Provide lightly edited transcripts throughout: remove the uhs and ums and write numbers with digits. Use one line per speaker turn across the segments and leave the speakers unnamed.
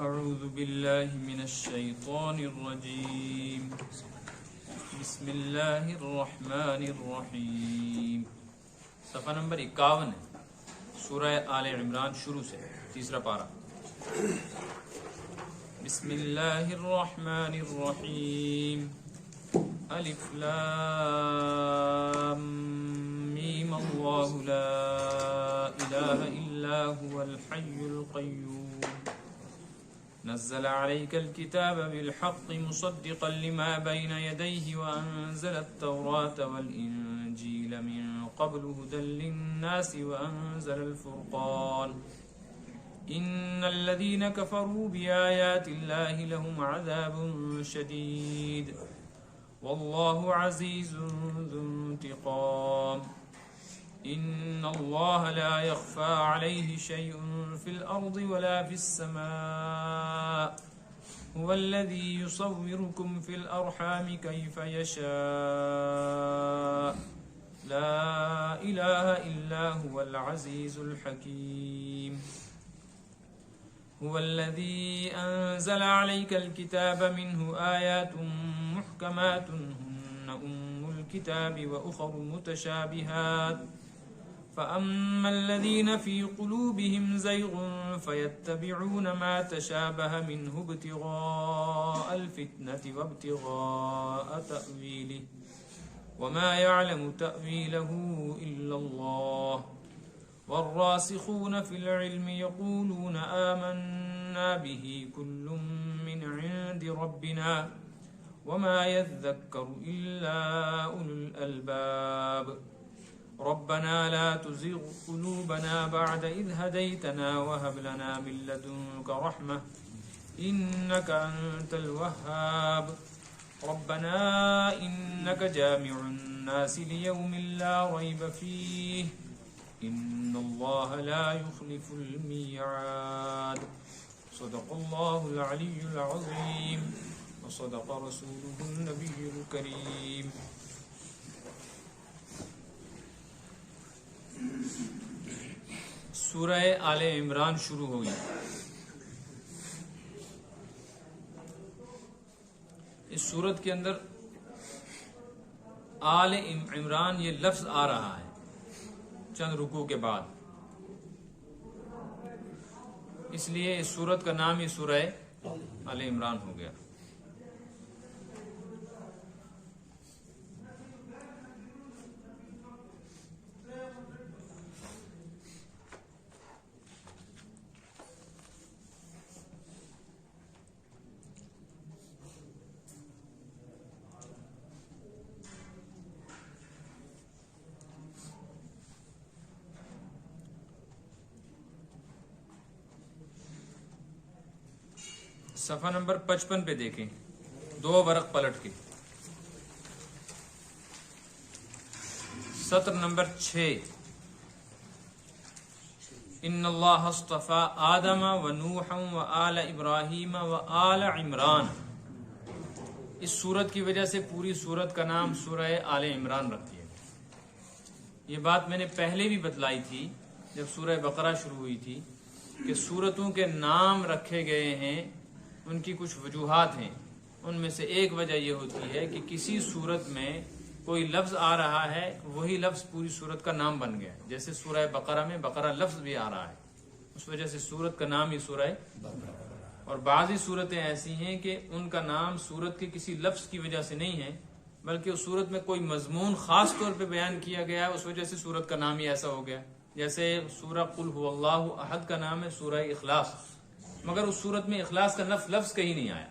اعوذ باللہ من الشیطان الرجیم بسم اللہ الرحمن الرحیم. صفحہ نمبر 51 ہے، سورہ آل عمران شروع سے، تیسرا پارہ. بسم اللہ الرحمن الرحیم. الف لام میم اللہ لا الہ الا هو الحی القیوم نزل عليك الكتاب بالحق مصدقا لما بين يديه وأنزل التوراة والإنجيل من قبل هدى للناس وأنزل الفرقان إن الذين كفروا بآيات الله لهم عذاب شديد والله عزيز ذو انتقام. إن الله لا يخفى عليه شيء في الأرض ولا في السماء هو الذي يصوركم في الأرحام كيف يشاء لا إله إلا هو العزيز الحكيم. هو الذي أنزل عليك الكتاب منه آيات محكمات هن الكتاب وأخر متشابهات فأما الذين في قلوبهم زيغ فيتبعون ما تشابه منه ابتغاء الفتنة وابتغاء تأويله وما يعلم تأويله إلا الله والراسخون في العلم يقولون آمنا به كل من عند ربنا وما يذكر إلا أولو الألباب. ربنا لا تزغ قلوبنا بعد إذ هديتنا وهب لنا من لدنك رحمة إنك أنت الوهاب. ربنا إنك جامع الناس ليوم لا ريب فيه إن الله لا يخلف الميعاد. صدق الله العلي العظيم وصدق رسوله النبي الكريم. سورہ آل عمران شروع ہوئی. اس سورت کے اندر آل عمران یہ لفظ آ رہا ہے چند رکوع کے بعد، اس لیے اس سورت کا نام ہی سورہ آل عمران ہو گیا. صفحہ نمبر 55 پہ دیکھیں، 2 ورق پلٹ کے، سطر نمبر 6. ان اللہ اصطفى آدم ونوحا وآل ابراہیم وآل عمران. اس سورت کی وجہ سے پوری سورت کا نام سورہ آل عمران رکھ دیا. یہ بات میں نے پہلے بھی بتلائی تھی جب سورہ بقرہ شروع ہوئی تھی کہ سورتوں کے نام رکھے گئے ہیں، ان کی کچھ وجوہات ہیں. ان میں سے ایک وجہ یہ ہوتی ہے کہ کسی سورت میں کوئی لفظ آ رہا ہے، وہی لفظ پوری سورت کا نام بن گیا. جیسے سورہ بقرہ میں بقرہ لفظ بھی آ رہا ہے، اس وجہ سے سورت کا نام ہی سورہ بقرہ. اور بعضی صورتیں ایسی ہیں کہ ان کا نام سورت کے کسی لفظ کی وجہ سے نہیں ہے، بلکہ اس سورت میں کوئی مضمون خاص طور پہ بیان کیا گیا، اس وجہ سے سورت کا نام ہی ایسا ہو گیا. جیسے سورہ قل هو اللہ احد کا نام ہے سورہ اخلاص، مگر اس صورت میں اخلاص کا لفظ کہیں نہیں آیا،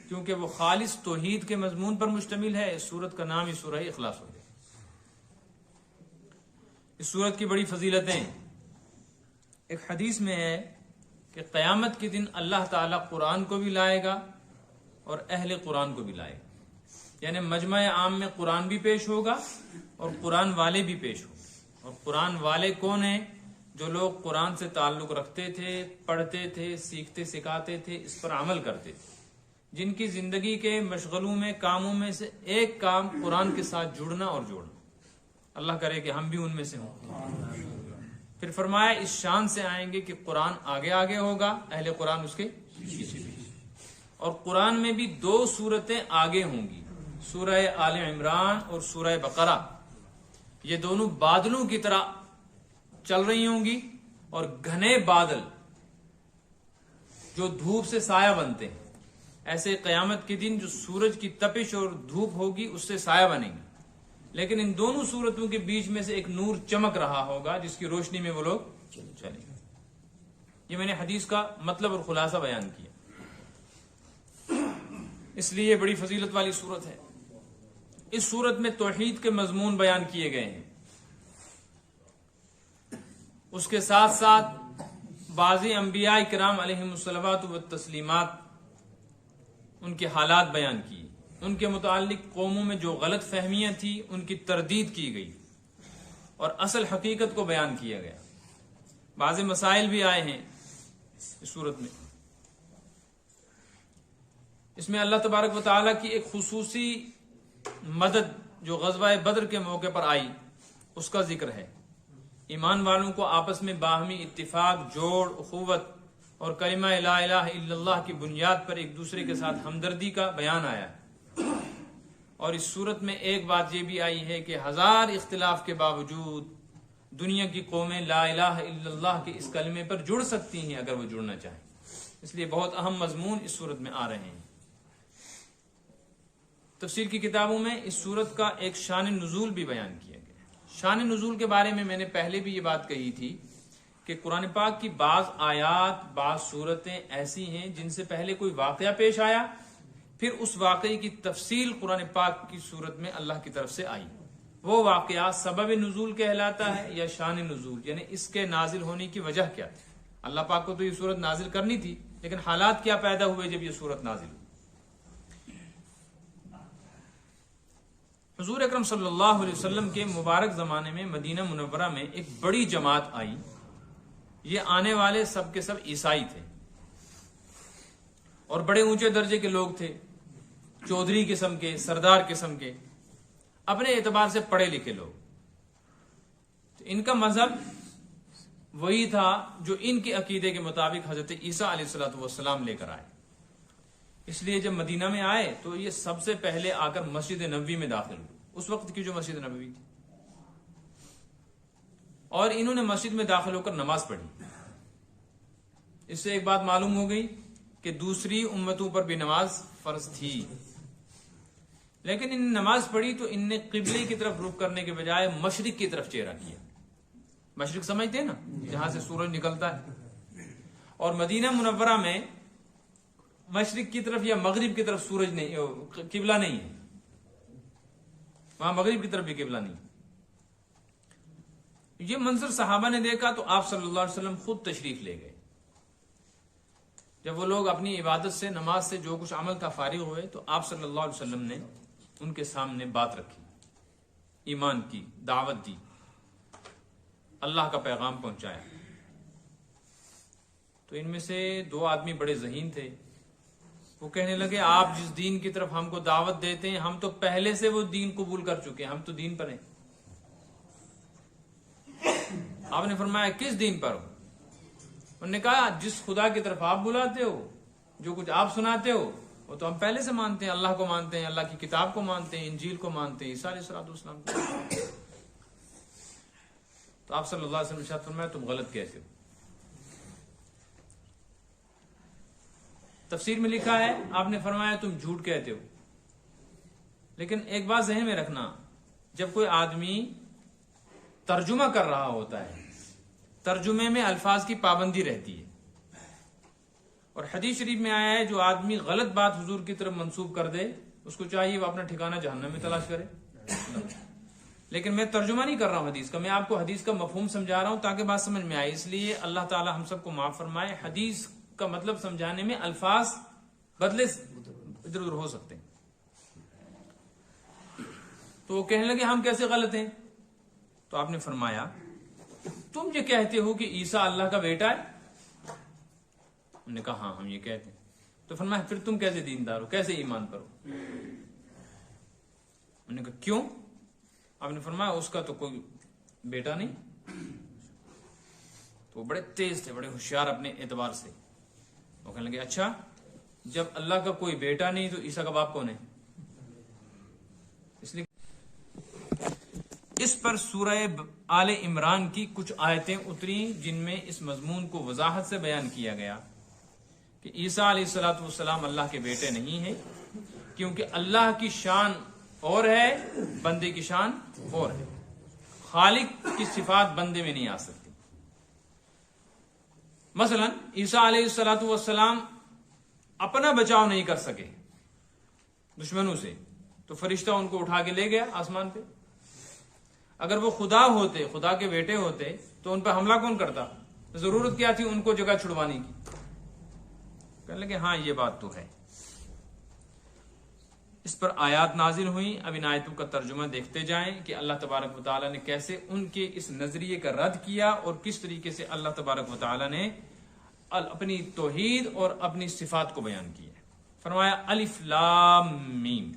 کیونکہ وہ خالص توحید کے مضمون پر مشتمل ہے. اس صورت کا نام ہی سورہ اخلاص ہو گیا. اس صورت کی بڑی فضیلتیں. ایک حدیث میں ہے کہ قیامت کے دن اللہ تعالیٰ قرآن کو بھی لائے گا اور اہل قرآن کو بھی لائے گا. یعنی مجمع عام میں قرآن بھی پیش ہوگا اور قرآن والے بھی پیش ہوں. اور قرآن والے کون ہیں؟ جو لوگ قرآن سے تعلق رکھتے تھے، پڑھتے تھے، سیکھتے سکھاتے تھے، اس پر عمل کرتے تھے، جن کی زندگی کے مشغلوں میں کاموں میں سے ایک کام قرآن کے ساتھ جڑنا اور جوڑنا. اللہ کرے کہ ہم بھی ان میں سے ہوں. پھر فرمایا اس شان سے آئیں گے کہ قرآن آگے آگے ہوگا، اہل قرآن اس کے پیچھے بھی، اور قرآن میں بھی 2 سورتیں آگے ہوں گی، سورہ آل عمران اور سورہ بقرہ، یہ دونوں بادلوں کی طرح چل رہی ہوں گی، اور گھنے بادل جو دھوپ سے سایہ بنتے ہیں، ایسے قیامت کے دن جو سورج کی تپش اور دھوپ ہوگی اس سے سایہ بنیں گے، لیکن ان دونوں صورتوں کے بیچ میں سے ایک نور چمک رہا ہوگا جس کی روشنی میں وہ لوگ چلیں گے۔ یہ میں نے حدیث کا مطلب اور خلاصہ بیان کیا، اس لیے یہ بڑی فضیلت والی صورت ہے۔ اس صورت میں توحید کے مضمون بیان کیے گئے ہیں، اس کے ساتھ ساتھ بعضی انبیاء کرام علیہم الصلوات والتسلیمات ان کے حالات بیان کیے، ان کے متعلق قوموں میں جو غلط فہمیاں تھیں ان کی تردید کی گئی اور اصل حقیقت کو بیان کیا گیا۔ بعض مسائل بھی آئے ہیں اس صورت میں۔ اس میں اللہ تبارک و تعالیٰ کی ایک خصوصی مدد جو غزوہ بدر کے موقع پر آئی اس کا ذکر ہے۔ ایمان والوں کو آپس میں باہمی اتفاق، جوڑ، اخوت اور کلمہ لا الہ الا اللہ کی بنیاد پر ایک دوسرے کے ساتھ ہمدردی کا بیان آیا ہے۔ اور اس صورت میں ایک بات یہ بھی آئی ہے کہ 1000 اختلاف کے باوجود دنیا کی قومیں لا الہ الا اللہ کے اس کلمے پر جڑ سکتی ہیں اگر وہ جڑنا چاہیں، اس لیے بہت اہم مضمون اس صورت میں آ رہے ہیں۔ تفسیر کی کتابوں میں اس صورت کا ایک شان نزول بھی بیان کیا گیا ہے۔ شان نزول کے بارے میں نے پہلے بھی یہ بات کہی تھی کہ قرآن پاک کی بعض آیات، بعض صورتیں ایسی ہیں جن سے پہلے کوئی واقعہ پیش آیا، پھر اس واقعے کی تفصیل قرآن پاک کی صورت میں اللہ کی طرف سے آئی۔ وہ واقعہ سبب نزول کہلاتا ہے یا شان نزول، یعنی اس کے نازل ہونے کی وجہ کیا تھی۔ اللہ پاک کو تو یہ صورت نازل کرنی تھی، لیکن حالات کیا پیدا ہوئے جب یہ صورت نازل ہوئی۔ حضور اکرم صلی اللہ علیہ وسلم کے مبارک زمانے میں مدینہ منورہ میں ایک بڑی جماعت آئی۔ یہ آنے والے سب کے سب عیسائی تھے اور بڑے اونچے درجے کے لوگ تھے، چودھری قسم کے، سردار قسم کے، اپنے اعتبار سے پڑھے لکھے لوگ۔ تو ان کا مذہب وہی تھا جو ان کے عقیدے کے مطابق حضرت عیسیٰ علیہ الصلوۃ والسلام لے کر آئے۔ اس لیے جب مدینہ میں آئے تو یہ سب سے پہلے آ کر مسجد نبوی میں داخل ہوئے، اس وقت کی جو مسجد نبوی تھی، اور انہوں نے مسجد میں داخل ہو کر نماز پڑھی۔ اس سے ایک بات معلوم ہو گئی کہ دوسری امتوں پر بھی نماز فرض تھی، لیکن ان نے نماز پڑھی تو ان نے قبلے کی طرف رخ کرنے کے بجائے مشرق کی طرف چہرہ کیا۔ مشرق سمجھتے ہیں نا، جہاں سے سورج نکلتا ہے، اور مدینہ منورہ میں مشرق کی طرف یا مغرب کی طرف سورج نہیں، قبلہ نہیں ہے، وہاں مغرب کی طرف بھی قبلہ نہیں۔ یہ منظر صحابہ نے دیکھا تو آپ صلی اللہ علیہ وسلم خود تشریف لے گئے۔ جب وہ لوگ اپنی عبادت سے، نماز سے، جو کچھ عمل کا فارغ ہوئے تو آپ صلی اللہ علیہ وسلم نے ان کے سامنے بات رکھی، ایمان کی دعوت دی، اللہ کا پیغام پہنچایا۔ تو ان میں سے 2 آدمی بڑے ذہین تھے، وہ کہنے لگے آپ جس دین کی طرف ہم کو دعوت دیتے ہیں ہم تو پہلے سے وہ دین قبول کر چکے ہیں، ہم تو دین پر ہیں۔ آپ نے فرمایا کس دین پر ہو؟ انہوں نے کہا جس خدا کی طرف آپ بلاتے ہو، جو کچھ آپ سناتے ہو وہ تو ہم پہلے سے مانتے ہیں، اللہ کو مانتے ہیں، اللہ کی کتاب کو مانتے ہیں، انجیل کو مانتے ہیں، عیسیٰ علیہ السلام کو۔ تو آپ صلی اللہ علیہ وسلم نے ارشاد فرمایا تم غلط کہتے ہو۔ تفسیر میں لکھا ہے آپ نے فرمایا تم جھوٹ کہتے ہو۔ لیکن ایک بات ذہن میں رکھنا، جب کوئی آدمی ترجمہ کر رہا ہوتا ہے، ترجمے میں الفاظ کی پابندی رہتی ہے، اور حدیث شریف میں آیا ہے جو آدمی غلط بات حضور کی طرف منسوب کر دے اس کو چاہیے وہ اپنا ٹھکانہ جہنم میں تلاش کرے۔ لیکن میں ترجمہ نہیں کر رہا ہوں حدیث کا، میں آپ کو حدیث کا مفہوم سمجھا رہا ہوں تاکہ بات سمجھ میں آئے۔ اس لیے اللہ تعالی ہم سب کو معاف فرمائے، حدیث کا مطلب سمجھانے میں الفاظ بدلے ادھر ادھر ہو سکتے ہیں۔ تو وہ کہنے لگے ہم کیسے غلط ہیں؟ تو آپ نے فرمایا تم یہ کہتے ہو کہ عیسیٰ اللہ کا بیٹا ہے؟ انہوں نے کہا ہاں ہم یہ کہتے ہیں۔ تو فرمایا پھر تم کیسے دیندار ہو، کیسے ایمان پر ہو؟ انہوں نے کہا کیوں؟ آپ نے فرمایا اس کا تو کوئی بیٹا نہیں۔ تو وہ بڑے تیز تھے، بڑے ہوشیار اپنے اعتبار سے، وہ کہنے لگے اچھا جب اللہ کا کوئی بیٹا نہیں تو عیسیٰ کا باپ کون ہے؟ اس لیے اس پر سورہ آل عمران کی کچھ آیتیں اتری جن میں اس مضمون کو وضاحت سے بیان کیا گیا کہ عیسیٰ علیہ الصلوۃ والسلام اللہ کے بیٹے نہیں ہیں، کیونکہ اللہ کی شان اور ہے، بندے کی شان اور ہے۔ خالق کی صفات بندے میں نہیں آ سکتی۔ مثلا عیسیٰ علیہ الصلوۃ والسلام اپنا بچاؤ نہیں کر سکے دشمنوں سے، تو فرشتہ ان کو اٹھا کے لے گیا آسمان پہ۔ اگر وہ خدا ہوتے، خدا کے بیٹے ہوتے، تو ان پہ حملہ کون کرتا؟ ضرورت کیا تھی ان کو جگہ چھڑوانے کی؟ کہنے لگے ہاں یہ بات تو ہے۔ اس پر آیات نازل ہوئیں۔ اب ان آیتوں کا ترجمہ دیکھتے جائیں کہ اللہ تبارک و تعالیٰ نے کیسے ان کے اس نظریے کا رد کیا اور کس طریقے سے اللہ تبارک و تعالیٰ نے اپنی توحید اور اپنی صفات کو بیان کیا۔ فرمایا الف لام میم،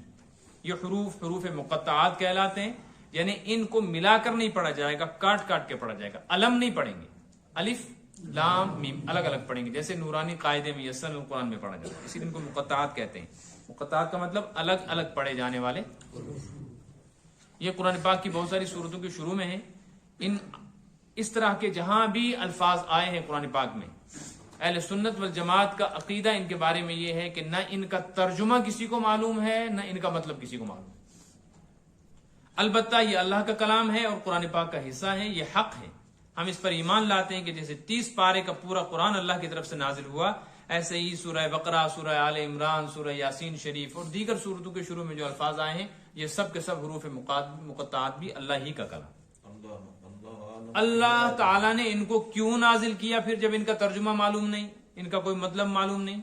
یہ حروف مقطعات کہلاتے ہیں، یعنی ان کو ملا کر نہیں پڑھا جائے گا، کاٹ کاٹ کے پڑھا جائے گا۔ علم نہیں پڑھیں گے، الف لام میم الگ الگ پڑھیں گے، جیسے نورانی قاعدے میں یسن القرآن میں پڑھا جاتا ہے، اسی لیے ان کو مقطعات کہتے ہیں۔ مقطعات کا مطلب الگ الگ پڑھے جانے والے۔ یہ قرآن پاک کی بہت ساری سورتوں کے شروع میں ہیں۔ اس طرح کے جہاں بھی الفاظ آئے ہیں قرآن پاک میں، اہل سنت والجماعت کا عقیدہ ان کے بارے میں یہ ہے کہ نہ ان کا ترجمہ کسی کو معلوم ہے، نہ ان کا مطلب کسی کو معلوم ہے۔ البتہ یہ اللہ کا کلام ہے اور قرآن پاک کا حصہ ہے، یہ حق ہے۔ ہم اس پر ایمان لاتے ہیں کہ جیسے 30 پارے کا پورا قرآن اللہ کی طرف سے نازل ہوا، ایسے ہی سورہ بقرہ، سورہ آل عمران، سورہ یاسین شریف اور دیگر سورتوں کے شروع میں جو الفاظ آئے ہیں، یہ سب کے سب حروف مقطعات بھی اللہ ہی کا کلام۔ اللہ تعالیٰ نے ان کو کیوں نازل کیا پھر جب ان کا ترجمہ معلوم نہیں، ان کا کوئی مطلب معلوم نہیں؟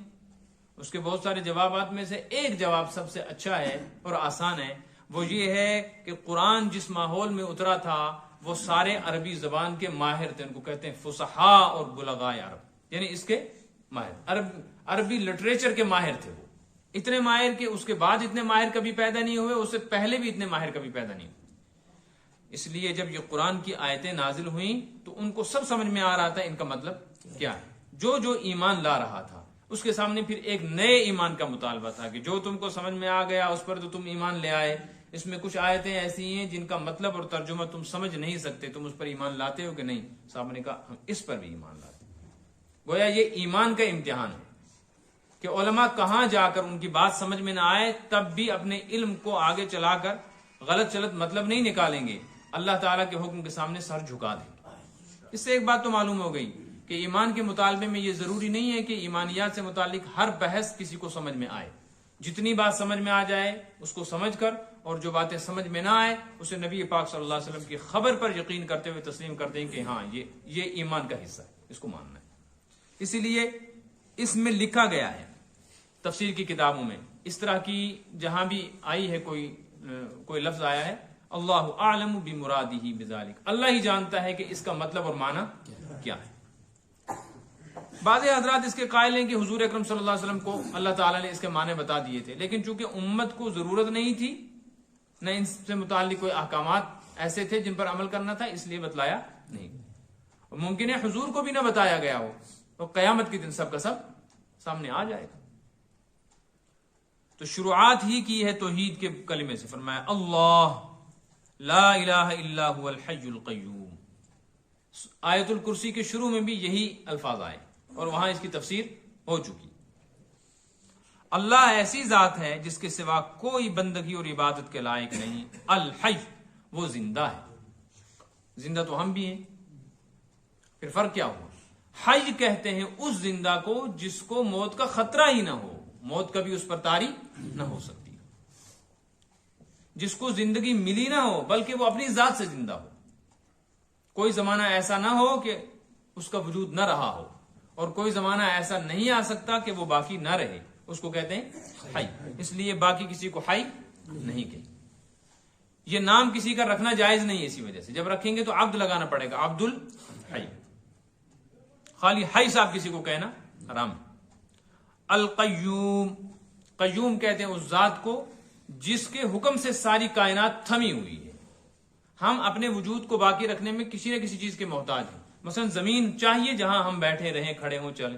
اس کے بہت سارے جوابات میں سے ایک جواب سب سے اچھا ہے اور آسان ہے، وہ یہ ہے کہ قرآن جس ماحول میں اترا تھا وہ سارے عربی زبان کے ماہر تھے، ان کو کہتے ہیں فصحا اور بلغاء عرب، یعنی اس کے ماہر، عربی لٹریچر کے ماہر تھے۔ وہ اتنے ماہر کہ اس کے بعد اتنے ماہر کبھی پیدا نہیں ہوئے، اس سے پہلے بھی اتنے ماہر کبھی پیدا نہیں ہوئے۔ اس لیے جب یہ قرآن کی آیتیں نازل ہوئیں تو ان کو سب سمجھ میں آ رہا تھا ان کا مطلب کیا ہے۔ جو ایمان لا رہا تھا اس کے سامنے پھر ایک نئے ایمان کا مطالبہ تھا کہ جو تم کو سمجھ میں آ گیا اس پر تو تم ایمان لے آئے، اس میں کچھ آیتیں ایسی ہیں جن کا مطلب اور ترجمہ تم سمجھ نہیں سکتے، تم اس پر ایمان لاتے ہو کہ نہیں؟ صاحب نے کہا ہم اس پر بھی ایمان لاتے ہیں۔ گویا یہ ایمان کا امتحان ہے کہ علماء کہاں جا کر ان کی بات سمجھ میں نہ آئے تب بھی اپنے علم کو آگے چلا کر غلط چلت مطلب نہیں نکالیں گے، اللہ تعالیٰ کے حکم کے سامنے سر جھکا دیں گے۔ اس سے ایک بات تو معلوم ہو گئی کہ ایمان کے مطالبے میں یہ ضروری نہیں ہے کہ ایمانیات سے متعلق ہر بحث کسی کو سمجھ میں آئے۔ جتنی بات سمجھ میں آ جائے اس کو سمجھ کر، اور جو باتیں سمجھ میں نہ آئے اسے نبی پاک صلی اللہ علیہ وسلم کی خبر پر یقین کرتے ہوئے تسلیم کرتے ہیں کہ ہاں یہ ایمان کا حصہ ہے، اس کو ماننا ہے۔ اسی لیے اس میں لکھا گیا ہے تفسیر کی کتابوں میں، اس طرح کی جہاں بھی آئی ہے کوئی لفظ آیا ہے، اللہ اعلم بمرادہ بذالک، اللہ ہی جانتا ہے کہ اس کا مطلب اور معنی کیا ہے۔ بعض حضرات اس کے قائل ہیں کہ حضور اکرم صلی اللہ علیہ وسلم کو اللہ تعالیٰ نے اس کے معنی بتا دیے تھے، لیکن چونکہ امت کو ضرورت نہیں تھی، نہ ان سے متعلق کوئی احکامات ایسے تھے جن پر عمل کرنا تھا، اس لیے بتلایا نہیں۔ ممکن ہے حضور کو بھی نہ بتایا گیا ہو تو قیامت کے دن سب کا سب سامنے آ جائے گا۔ تو شروعات ہی کی ہے توحید کے کلمے سے، فرمایا اللہ لا الہ الا هو الحی القیوم۔ آیت الکرسی کے شروع میں بھی یہی الفاظ آئے اور وہاں اس کی تفسیر ہو چکی۔ اللہ ایسی ذات ہے جس کے سوا کوئی بندگی اور عبادت کے لائق نہیں، الحی، وہ زندہ ہے۔ زندہ تو ہم بھی ہیں، پھر فرق کیا ہوا؟ حی کہتے ہیں اس زندہ کو جس کو موت کا خطرہ ہی نہ ہو، موت کبھی اس پر طاری نہ ہو سکتی، جس کو زندگی ملی نہ ہو بلکہ وہ اپنی ذات سے زندہ ہو، کوئی زمانہ ایسا نہ ہو کہ اس کا وجود نہ رہا ہو، اور کوئی زمانہ ایسا نہیں آ سکتا کہ وہ باقی نہ رہے، اس کو کہتے ہیں حی۔ اس لیے باقی کسی کو حی نہیں کہیں، یہ نام کسی کا رکھنا جائز نہیں ہے، اسی وجہ سے جب رکھیں گے تو عبد لگانا پڑے گا، عبد الحی، خالی حی صاحب کسی کو کہنا حرام۔ القیوم، قیوم کہتے ہیں اس ذات کو جس کے حکم سے ساری کائنات تھمی ہوئی ہے۔ ہم اپنے وجود کو باقی رکھنے میں کسی نہ کسی چیز کے محتاج ہیں، مثلا زمین چاہیے جہاں ہم بیٹھے رہیں، کھڑے ہوں، چلیں،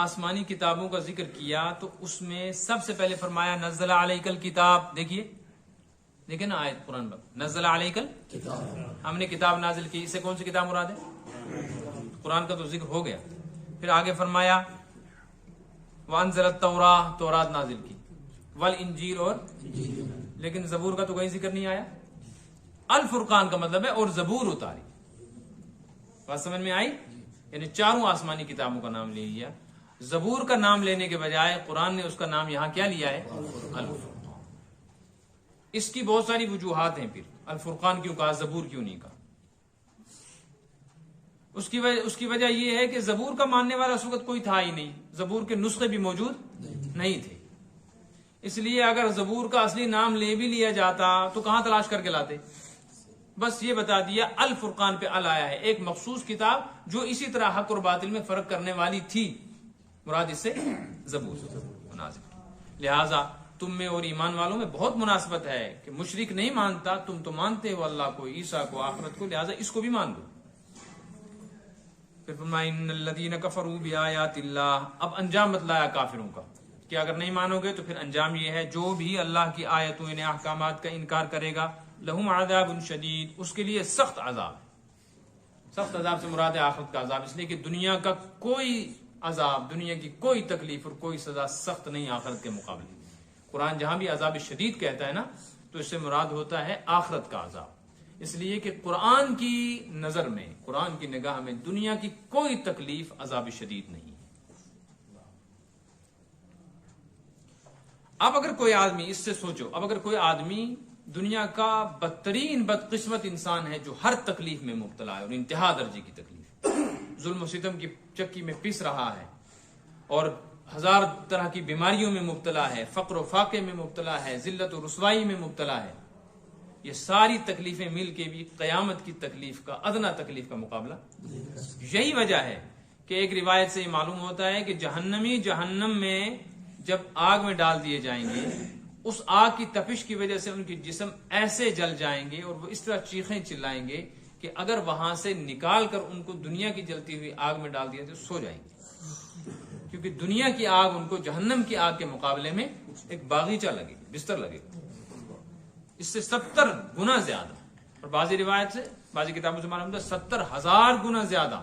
آسمانی کتابوں کا ذکر کیا تو اس میں سب سے پہلے فرمایا نزل علیک الکتاب. دیکھیے نا آیت قرآن میں نزل علیک الکتاب، ہم نے کتاب نازل کی. اس سے کون سی کتاب مراد ہے؟ قرآن کا تو ذکر ہو گیا. پھر آگے فرمایا وانزل التوراۃ، تورات نازل کی، والانجیل، اور لیکن زبور کا تو کوئی ذکر نہیں آیا. الفرقان کا مطلب ہے اور زبور اتاری. بات سمجھ میں آئی؟ یعنی چاروں آسمانی کتابوں کا نام لے لیا. زبور کا نام لینے کے بجائے قرآن نے اس کا نام یہاں کیا لیا ہے؟ الفرقان. اس کی بہت ساری وجوہات ہیں. پھر الفرقان کیوں کہا، زبور کیوں نہیں کہا؟ اس کی وجہ یہ ہے کہ زبور کا ماننے والا اس وقت کوئی تھا ہی نہیں. زبور کے نسخے بھی موجود نہیں تھے. اس لیے اگر زبور کا اصلی نام لے بھی لیا جاتا تو کہاں تلاش کر کے لاتے؟ بس یہ بتا دیا الفرقان پہ ال آیا ہے، ایک مخصوص کتاب جو اسی طرح حق اور باطل میں فرق کرنے والی تھی. مراد اس سے زبور مناسب. لہذا تم میں اور ایمان والوں میں بہت مناسبت ہے کہ مشرک نہیں مانتا، تم تو مانتے ہو اللہ کو، عیسیٰ کو، آخرت کو، لہذا اس کو بھی مان دو. پھر فرمایا ان الذین کفروا بآیات اللہ. اب انجام بتلایا کافروں کا کہ اگر نہیں مانو گے تو پھر انجام یہ ہے جو بھی اللہ کی آیتوں یعنی احکامات کا انکار کرے گا لہم عذاب شدید، اس کے لیے سخت عذاب. سخت عذاب سے مراد ہے آخرت کا عذاب، اس لیے کہ دنیا کا کوئی عذاب، دنیا کی کوئی تکلیف اور کوئی سزا سخت نہیں آخرت کے مقابلے. قرآن جہاں بھی عذاب شدید کہتا ہے نا تو اس سے مراد ہوتا ہے آخرت کا عذاب. اس لیے کہ قرآن کی نظر میں، قرآن کی نگاہ میں دنیا کی کوئی تکلیف عذاب شدید نہیں. اب اگر کوئی آدمی، اس سے سوچو، اب اگر کوئی آدمی دنیا کا بدترین بدقسمت انسان ہے جو ہر تکلیف میں مبتلا ہے اور انتہا درجے کی تکلیف، ظلم و ستم کی چکی میں پس رہا ہے اور ہزار طرح کی بیماریوں میں مبتلا ہے، فقر و فاقے میں مبتلا ہے، ذلت و رسوائی میں مبتلا ہے، یہ ساری تکلیفیں مل کے بھی قیامت کی تکلیف کا، ادنا تکلیف کا مقابلہ. یہی وجہ ہے کہ ایک روایت سے یہ معلوم ہوتا ہے کہ جہنمی جہنم میں جب آگ میں ڈال دیے جائیں گے، اس آگ کی تپش کی وجہ سے ان کے جسم ایسے جل جائیں گے اور وہ اس طرح چیخیں چلائیں گے کہ اگر وہاں سے نکال کر ان کو دنیا کی جلتی ہوئی آگ میں ڈال دیا تو سو جائیں گے. کیونکہ دنیا کی آگ ان کو جہنم کی آگ کے مقابلے میں ایک باغیچہ لگے گا، بستر لگے گا، اس سے 70 گنا زیادہ. اور بعضی روایت سے، بعضی کتابوں سے معلوم ہوتا ہے 70,000 گنا زیادہ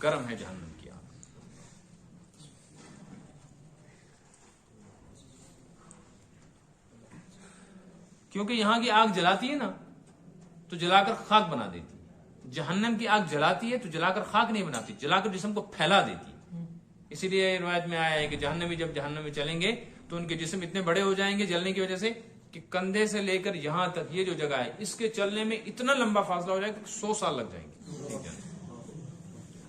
گرم ہے جہنم کی آگ. کیونکہ یہاں کی آگ جلاتی ہے نا تو جلا کر خاک بنا دیتی ہے، جہنم کی آگ جلاتی ہے تو جلا کر خاک نہیں بناتی، جلا کر جسم کو پھیلا دیتی ہے. اسی لیے روایت میں آیا ہے کہ جہنمی جب جہنم میں چلیں گے تو ان کے جسم اتنے بڑے ہو جائیں گے جلنے کی وجہ سے کہ کندھے سے لے کر یہاں تک یہ جو جگہ ہے اس کے چلنے میں اتنا لمبا فاصلہ ہو جائے گا کہ 100 سال لگ جائیں گے.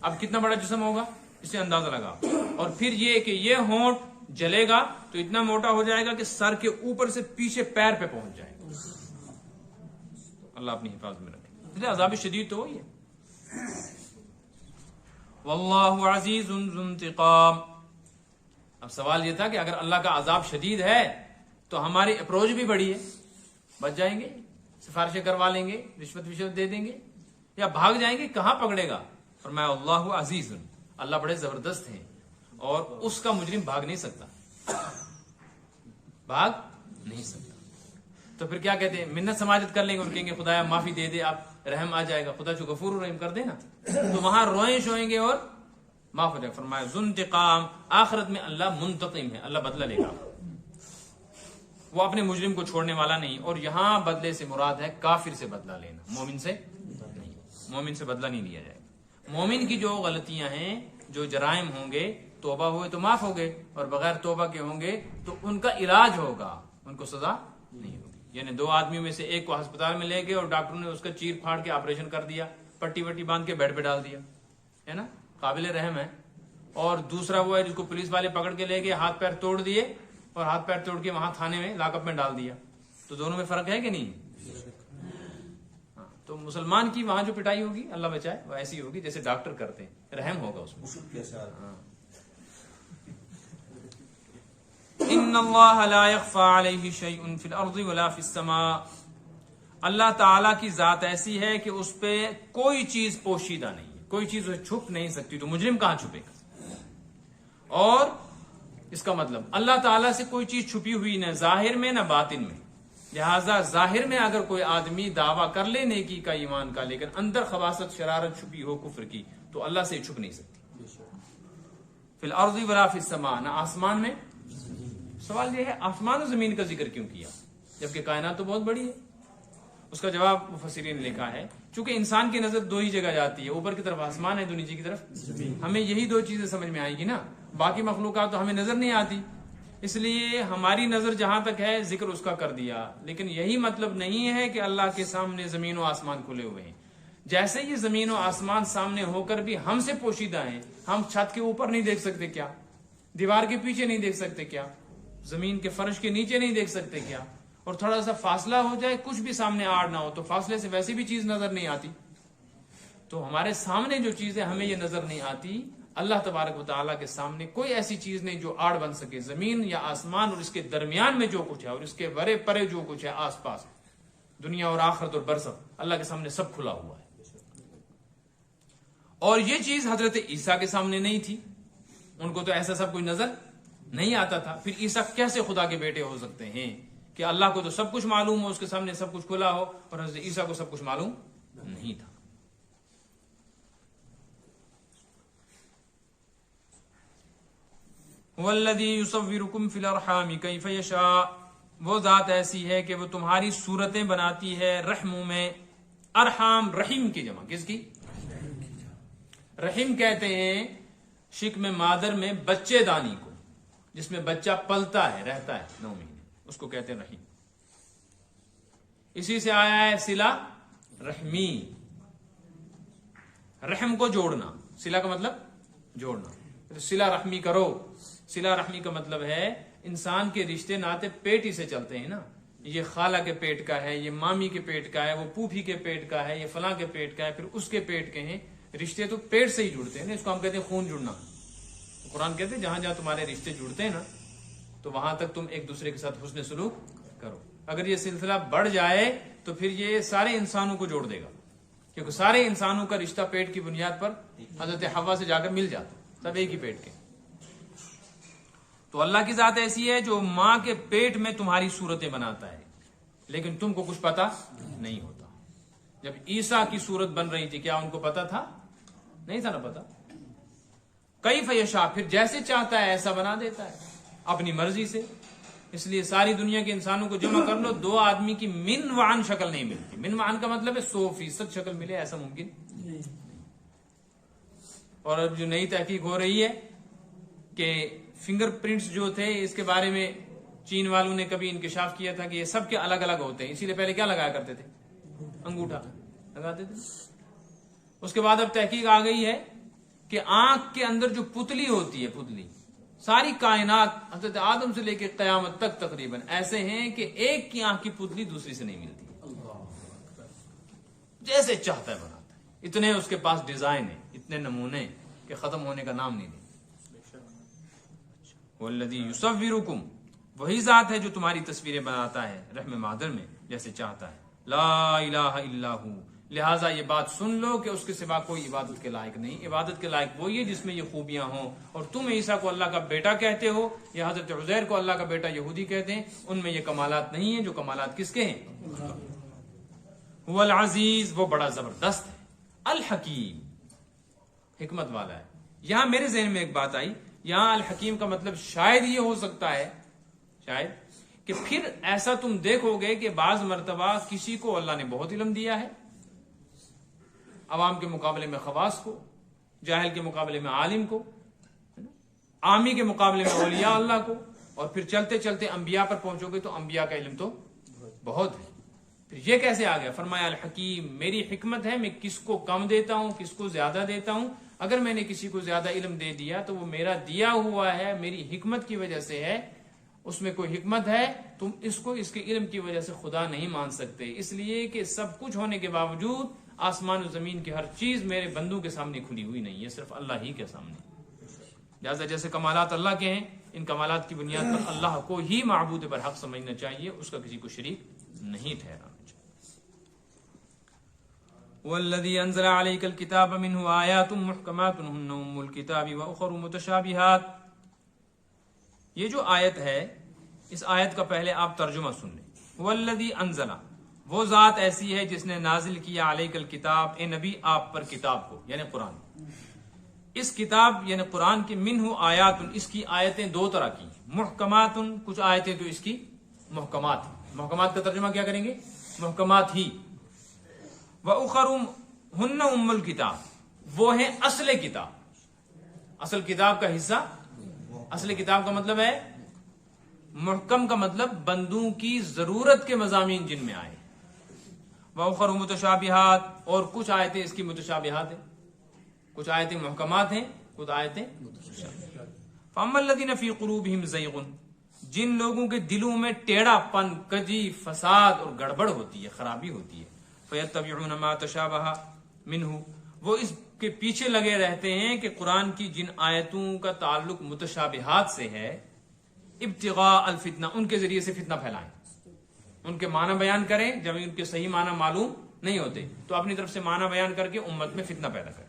اب کتنا بڑا جسم ہوگا اس سے اندازہ لگا. اور پھر یہ کہ یہ ہونٹ جلے گا تو اتنا موٹا ہو جائے گا کہ سر کے اوپر سے پیچھے پیر پہ پہنچ جائے گا. اللہ اپنی حفاظت میں رکھے. اس لیے عذاب شدید تو وہی ہے. واللہ عزیز ذو انتقام. اب سوال یہ تھا کہ اگر اللہ کا عذاب شدید ہے تو ہماری اپروچ بھی بڑی ہے، بچ جائیں گے، سفارشیں کروا لیں گے، رشوت دے دیں گے، یا بھاگ جائیں گے، کہاں پکڑے گا؟ فرمایا اللہ عزیز، اللہ بڑے زبردست ہیں اور اس کا مجرم بھاگ نہیں سکتا، بھاگ نہیں سکتا. تو پھر کیا کہتے ہیں؟ منت سماجت کر لیں گے اور کہیں گے خدایا معافی دے دے، آپ رحم آ جائے گا، خدا جو غفور و رحیم کر دے نا، تو وہاں روئیں شوئیں گے اور معاف ہو جائے. فرمایا ذو انتقام، آخرت میں اللہ منتقم ہے، اللہ بدلہ لے گا، وہ اپنے مجرم کو چھوڑنے والا نہیں. اور یہاں بدلے سے مراد ہے کافر سے بدلہ لینا، مومن سے نہیں. مومن سے بدلہ نہیں لیا جائے گا. مومن کی جو غلطیاں ہیں، جو جرائم ہوں گے، توبہ ہوئے تو معاف ہو گئے، اور بغیر توبہ کے ہوں گے تو ان کا علاج ہوگا، ان کو سزا نہیں ہوگی. یعنی 2 آدمیوں میں سے ایک کو ہسپتال میں لے گئے اور ڈاکٹر نے اس کا چیر پھاڑ کے آپریشن کر دیا، پٹی وٹی باندھ کے بیڈ پہ ڈال دیا، ہے نا، قابل رحم ہے. اور دوسرا وہ ہے جس کو پولیس والے پکڑ کے لے گئے، ہاتھ پیر توڑ دیے اور ہاتھ پیر توڑ کے وہاں تھانے میں لاک اپ میں ڈال دیا. تو دونوں میں فرق ہے کہ نہیں؟ تو مسلمان کی وہاں جو پٹائی ہوگی، اللہ بچائے، وہ ایسی ہوگی جیسے ڈاکٹر کرتے ہیں، رحم ہوگا اس میں. ان اللہ لا يخفى علیہ شیء فی الارض ولا فی السماء. اللہ تعالیٰ کی ذات ایسی ہے کہ اس پہ کوئی چیز پوشیدہ نہیں ہے، کوئی چیز چھپ نہیں سکتی. تو مجرم کہاں چھپے گا؟ اور اس کا مطلب اللہ تعالیٰ سے کوئی چیز چھپی ہوئی نہ ظاہر میں نہ باطن میں، لہٰذا ظاہر میں اگر کوئی آدمی دعویٰ کر لے نیکی کا، ایمان کا، لیکن اندر خباثت شرارت چھپی ہو کفر کی، تو اللہ سے چھپ نہیں سکتی۔ فی الارض ولا فی السماء، نہ آسمان میں۔ سوال یہ ہے آسمان و زمین کا ذکر کیوں کیا جبکہ کائنات تو بہت بڑی ہے؟ اس کا جواب مفسرین نے لکھا ہے چونکہ انسان کی نظر دو ہی جگہ جاتی ہے، اوپر کی طرف آسمان ہے، تو نیچے کی طرف زمین۔ ہمیں یہی دو چیزیں سمجھ میں آئیں گی نا، باقی مخلوقات تو ہمیں نظر نہیں آتی، اس لیے ہماری نظر جہاں تک ہے ذکر اس کا کر دیا، لیکن یہی مطلب نہیں ہے کہ اللہ کے سامنے زمین و آسمان کھلے ہوئے ہیں۔ جیسے یہ زمین و آسمان سامنے ہو کر بھی ہم سے پوشیدہ ہیں، ہم چھت کے اوپر نہیں دیکھ سکتے کیا؟ دیوار کے پیچھے نہیں دیکھ سکتے کیا؟ زمین کے فرش کے نیچے نہیں دیکھ سکتے کیا؟ اور تھوڑا سا فاصلہ ہو جائے، کچھ بھی سامنے آڑ نہ ہو، تو فاصلے سے ویسی بھی چیز نظر نہیں آتی۔ تو ہمارے سامنے جو چیز ہے ہمیں یہ نظر نہیں آتی، اللہ تبارک و تعالیٰ کے سامنے کوئی ایسی چیز نہیں جو آڑ بن سکے۔ زمین یا آسمان اور اس کے درمیان میں جو کچھ ہے اور اس کے ورے پرے جو کچھ ہے آس پاس، دنیا اور آخرت اور برزخ، اللہ کے سامنے سب کھلا ہوا ہے۔ اور یہ چیز حضرت عیسیٰ کے سامنے نہیں تھی، ان کو تو ایسا سب کچھ نظر نہیں آتا تھا، پھر عیسیٰ کیسے خدا کے بیٹے ہو سکتے ہیں کہ اللہ کو تو سب کچھ معلوم ہو، اس کے سامنے سب کچھ کھلا ہو، اور حضرت عیسیٰ کو سب کچھ معلوم نہیں تھا۔ والذی یصورکم فی الارحام کیف یشاء، وہ ذات ایسی ہے کہ وہ تمہاری صورتیں بناتی ہے رحموں میں۔ ارحام رحیم کی جمع، کس کی؟ رحم کہتے ہیں شکم مادر میں بچے دانی کو، جس میں بچہ پلتا ہے، رہتا ہے 9 مہینے، اس کو کہتے ہیں رحیم۔ اسی سے آیا ہے صلہ رحمی، رحم کو جوڑنا، صلہ کا مطلب جوڑنا، صلہ رحمی کرو۔ صلہ رحمی کا مطلب ہے انسان کے رشتے ناطے پیٹ ہی سے چلتے ہیں نا، یہ خالہ کے پیٹ کا ہے، یہ مامی کے پیٹ کا ہے، وہ پوپھی کے پیٹ کا ہے، یہ فلاں کے پیٹ کا ہے، پھر اس کے پیٹ کے ہیں، رشتے تو پیٹ سے ہی جڑتے ہیں نا، اس کو ہم کہتے ہیں خون جڑنا۔ تو قرآن کہتے ہیں جہاں جہاں تمہارے رشتے جڑتے ہیں نا، تو وہاں تک تم ایک دوسرے کے ساتھ حسن سلوک کرو۔ اگر یہ سلسلہ بڑھ جائے تو پھر یہ سارے انسانوں کو جوڑ دے گا، کیونکہ سارے انسانوں کا رشتہ پیٹ کی بنیاد پر حضرت حوا سے جا کر مل جاتا، سب ایک ہی پیٹ کے۔ تو اللہ کی ذات ایسی ہے جو ماں کے پیٹ میں تمہاری صورتیں بناتا ہے، لیکن تم کو کچھ پتا نہیں ہوتا۔ جب عیسیٰ کی صورت بن رہی تھی کیا ان کو پتا تھا؟ نہیں تھا نا پتا۔ کیف یشاء، پھر جیسے چاہتا ہے ایسا بنا دیتا ہے اپنی مرضی سے۔ اس لیے ساری دنیا کے انسانوں کو جمع کر لو، 2 آدمی کی من وعن شکل نہیں ملتی۔ من وعن کا مطلب ہے 100% شکل ملے، ایسا ممکن نہیں۔ اور اب جو نئی تحقیق ہو رہی ہے کہ فنگر پرنٹس جو تھے، اس کے بارے میں چین والوں نے کبھی انکشاف کیا تھا کہ یہ سب کے الگ الگ ہوتے ہیں، اسی لیے پہلے کیا لگایا کرتے تھے؟ انگوٹھا لگاتے تھے۔ اس کے بعد اب تحقیق آ گئی ہے کہ آنکھ کے اندر جو پتلی ہوتی ہے، پتلی، ساری کائنات حضرت آدم سے لے کے قیامت تک تقریباً ایسے ہیں کہ ایک کی آنکھ کی پتلی دوسری سے نہیں ملتی، جیسے چاہتا ہے بناتا ہے۔ اتنے اس کے پاس ڈیزائن ہیں، اتنے نمونے کہ ختم ہونے کا نام نہیں لیں۔ والذی یصورکم، وہی ذات ہے جو تمہاری تصویریں بناتا ہے رحم مادر میں جیسے چاہتا ہے۔ لا الہ الا ہو، لہٰذا یہ بات سن لو کہ اس کے سوا کوئی عبادت کے لائق نہیں۔ عبادت کے لائق وہی ہے جس میں یہ خوبیاں ہوں، اور تم عیسیٰ کو اللہ کا بیٹا کہتے ہو یا حضرت عزیر کو اللہ کا بیٹا یہودی کہتے ہیں، ان میں یہ کمالات نہیں ہیں جو کمالات کس کے ہیں؟ هو العزیز، وہ بڑا زبردست ہے، الحکیم، حکمت والا ہے۔ یہاں میرے ذہن میں ایک بات آئی، یہاں الحکیم کا مطلب شاید یہ ہو سکتا ہے، شاید کہ پھر ایسا تم دیکھو گے کہ بعض مرتبہ کسی کو اللہ نے بہت علم دیا ہے، عوام کے مقابلے میں خواص کو، جاہل کے مقابلے میں عالم کو، عامی کے مقابلے میں اولیاء اللہ کو، اور پھر چلتے چلتے انبیاء پر پہنچو گے تو انبیاء کا علم تو بہت ہے۔ پھر یہ کیسے آ گیا؟ فرمایا الحکیم، میری حکمت ہے، میں کس کو کم دیتا ہوں، کس کو زیادہ دیتا ہوں۔ اگر میں نے کسی کو زیادہ علم دے دیا تو وہ میرا دیا ہوا ہے، میری حکمت کی وجہ سے ہے، اس میں کوئی حکمت ہے، تم اس کو اس کے علم کی وجہ سے خدا نہیں مان سکتے، اس لیے کہ سب کچھ ہونے کے باوجود آسمان و زمین کی ہر چیز میرے بندوں کے سامنے کھلی ہوئی نہیں ہے، صرف اللہ ہی کے سامنے۔ لہٰذا جیسے کمالات اللہ کے ہیں، ان کمالات کی بنیاد پر اللہ کو ہی معبود برحق سمجھنا چاہیے، اس کا کسی کو شریک نہیں ٹھہرانا چاہیے۔ والذی انزل علیک الکتاب منہ آیات محکمات ہن ام الکتاب واخر متشابہات، یہ جو آیت ہے اس آیت کا پہلے آپ ترجمہ سن لیں. والذی انزل، وہ ذات ایسی ہے جس نے نازل کیا علیک الکتاب، اے نبی آپ پر کتاب کو یعنی قرآن. اس کتاب یعنی قرآن کی منہ آیات، اس کی آیتیں دو طرح کی، محکمات، کچھ آیتیں تو اس کی محکمات ہیں. محکمات کا ترجمہ کیا کریں گے؟ محکمات ہی. وَأُخَرُ ہن ام الکتاب، وہ ہیں اصل کتاب. اصل کتاب کا حصہ، اصل کتاب کا مطلب ہے محکم کا مطلب بندوں کی ضرورت کے مضامین جن میں آئے. وَأُخَرُ متشابہات، اور کچھ آیتیں اس کی متشابہات ہیں، کچھ آیتیں محکمات ہیں، کچھ آیتیں متشابہات. فَأَمَّا الَّذِينَ فِي قُلُوبِهِمْ زَيْغٌ، جن لوگوں کے دلوں میں ٹیڑھا پن، کجی، فساد اور گڑبڑ ہوتی ہے، خرابی ہوتی ہے، فَيَتَّبِعُونَ مَا تَشَابَهَ مِنْهُ، وہ اس کے پیچھے لگے رہتے ہیں کہ قرآن کی جن آیتوں کا تعلق متشابہات سے ہے، ابتغاء الفتنہ، ان کے ذریعے سے فتنہ پھیلائیں، ان کے معنی بیان کریں. جب ان کے صحیح معنی معلوم نہیں ہوتے تو اپنی طرف سے معنی بیان کر کے امت میں فتنہ پیدا کریں.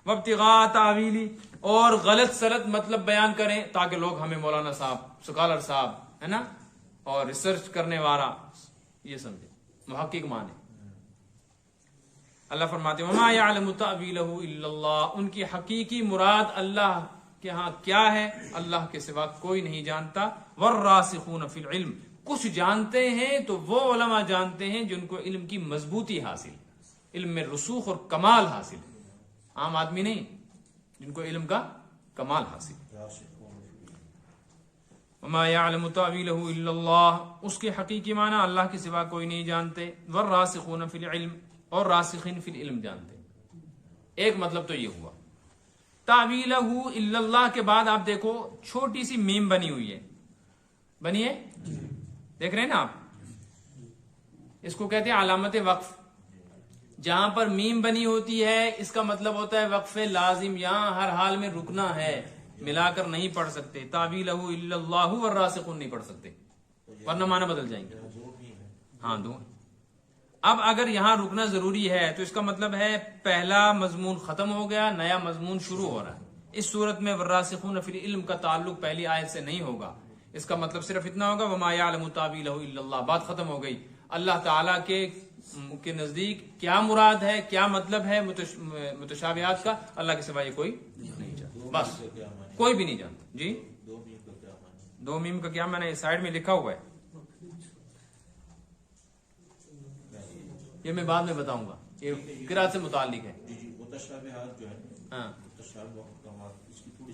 وابتغاء تاویلی، اور غلط سلط مطلب بیان کریں تاکہ لوگ ہمیں مولانا صاحب، سکالر صاحب ہے نا، اور ریسرچ کرنے والا یہ سمجھے، محقق مانے. اللہ فرماتے ہیں وما یعلم تأویلہ الا اللہ، ان کی حقیقی مراد اللہ کے ہاں کیا ہے اللہ کے سوا کوئی نہیں جانتا. والراسخون فی العلم، کچھ جانتے ہیں تو وہ علماء جانتے ہیں جن کو علم کی مضبوطی حاصل، علم میں رسوخ اور کمال حاصل، عام آدمی نہیں، جن کو علم کا کمال حاصل. وما یعلم تأویلہ الا اللہ، اس کے حقیقی معنی اللہ کے سوا کوئی نہیں جانتے. والراسخون فی العلم، اور راسخین فی العلم جانتے. ایک مطلب تو یہ ہوا. تأویلہ الا اللہ کے بعد آپ دیکھو چھوٹی سی میم بنی ہوئی ہے، بنی ہے، دیکھ رہے ہیں نا آپ، اس کو کہتے ہیں علامت وقف. جہاں پر میم بنی ہوتی ہے اس کا مطلب ہوتا ہے وقف لازم، یہاں ہر حال میں رکنا ہے، ملا کر نہیں پڑھ سکتے. تأویلہ الا اللہ والراسخون نہیں پڑھ سکتے ورنہ معنی بدل جائیں گے. ہاں دو. اب اگر یہاں رکنا ضروری ہے تو اس کا مطلب ہے پہلا مضمون ختم ہو گیا، نیا مضمون شروع ہو رہا ہے. اس صورت میں والراسخون فی العلم کا تعلق پہلی آیت سے نہیں ہوگا. اس کا مطلب صرف اتنا ہوگا وما یعلم تأویلہ الا اللہ، بات ختم ہو گئی. اللہ تعالیٰ کے نزدیک کیا مراد ہے، کیا مطلب ہے متشابہات کا، اللہ کے سوا یہ کوئی نہیں جانتا، بس کوئی بھی نہیں جانتا. جی دو میم کا کیا میں نے سائڈ میں لکھا ہوا ہے، یہ میں بعد میں بتاؤں گا، یہ قرات سے متعلق ہے.
متشابہات جو ہے،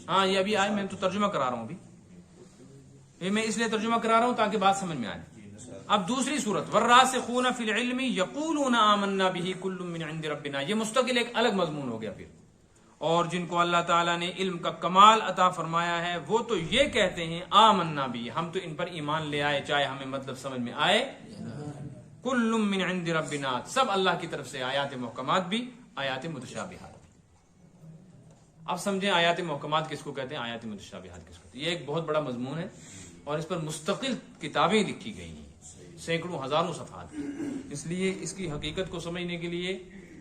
ہاں یہ ابھی آئے، میں تو ترجمہ کرا رہا ہوں ابھی، یہ میں اس لیے ترجمہ کرا رہا ہوں تاکہ بات سمجھ میں آئے. اب دوسری صورت والراسخون فی العلم یقولون آمنا بہ کل من عند ربنا، یہ مستقل ایک الگ مضمون ہو گیا پھر. اور جن کو اللہ تعالیٰ نے علم کا کمال عطا فرمایا ہے وہ تو یہ کہتے ہیں آمنا بہ، ہم تو ان پر ایمان لے آئے چاہے ہمیں مطلب سمجھ میں آئے. کل من عند ربنا، سب اللہ کی طرف سے، آیات محکمات بھی، آیات متشابہات بھی. اب سمجھیں آیات محکمات کس کو کہتے ہیں، آیات متشابہات کس کو کہتے ہیں. یہ ایک بہت بڑا مضمون ہے اور اس پر مستقل کتابیں لکھی گئی ہیں، سینکڑوں ہزاروں صفحات. اس لیے اس کی حقیقت کو سمجھنے کے لیے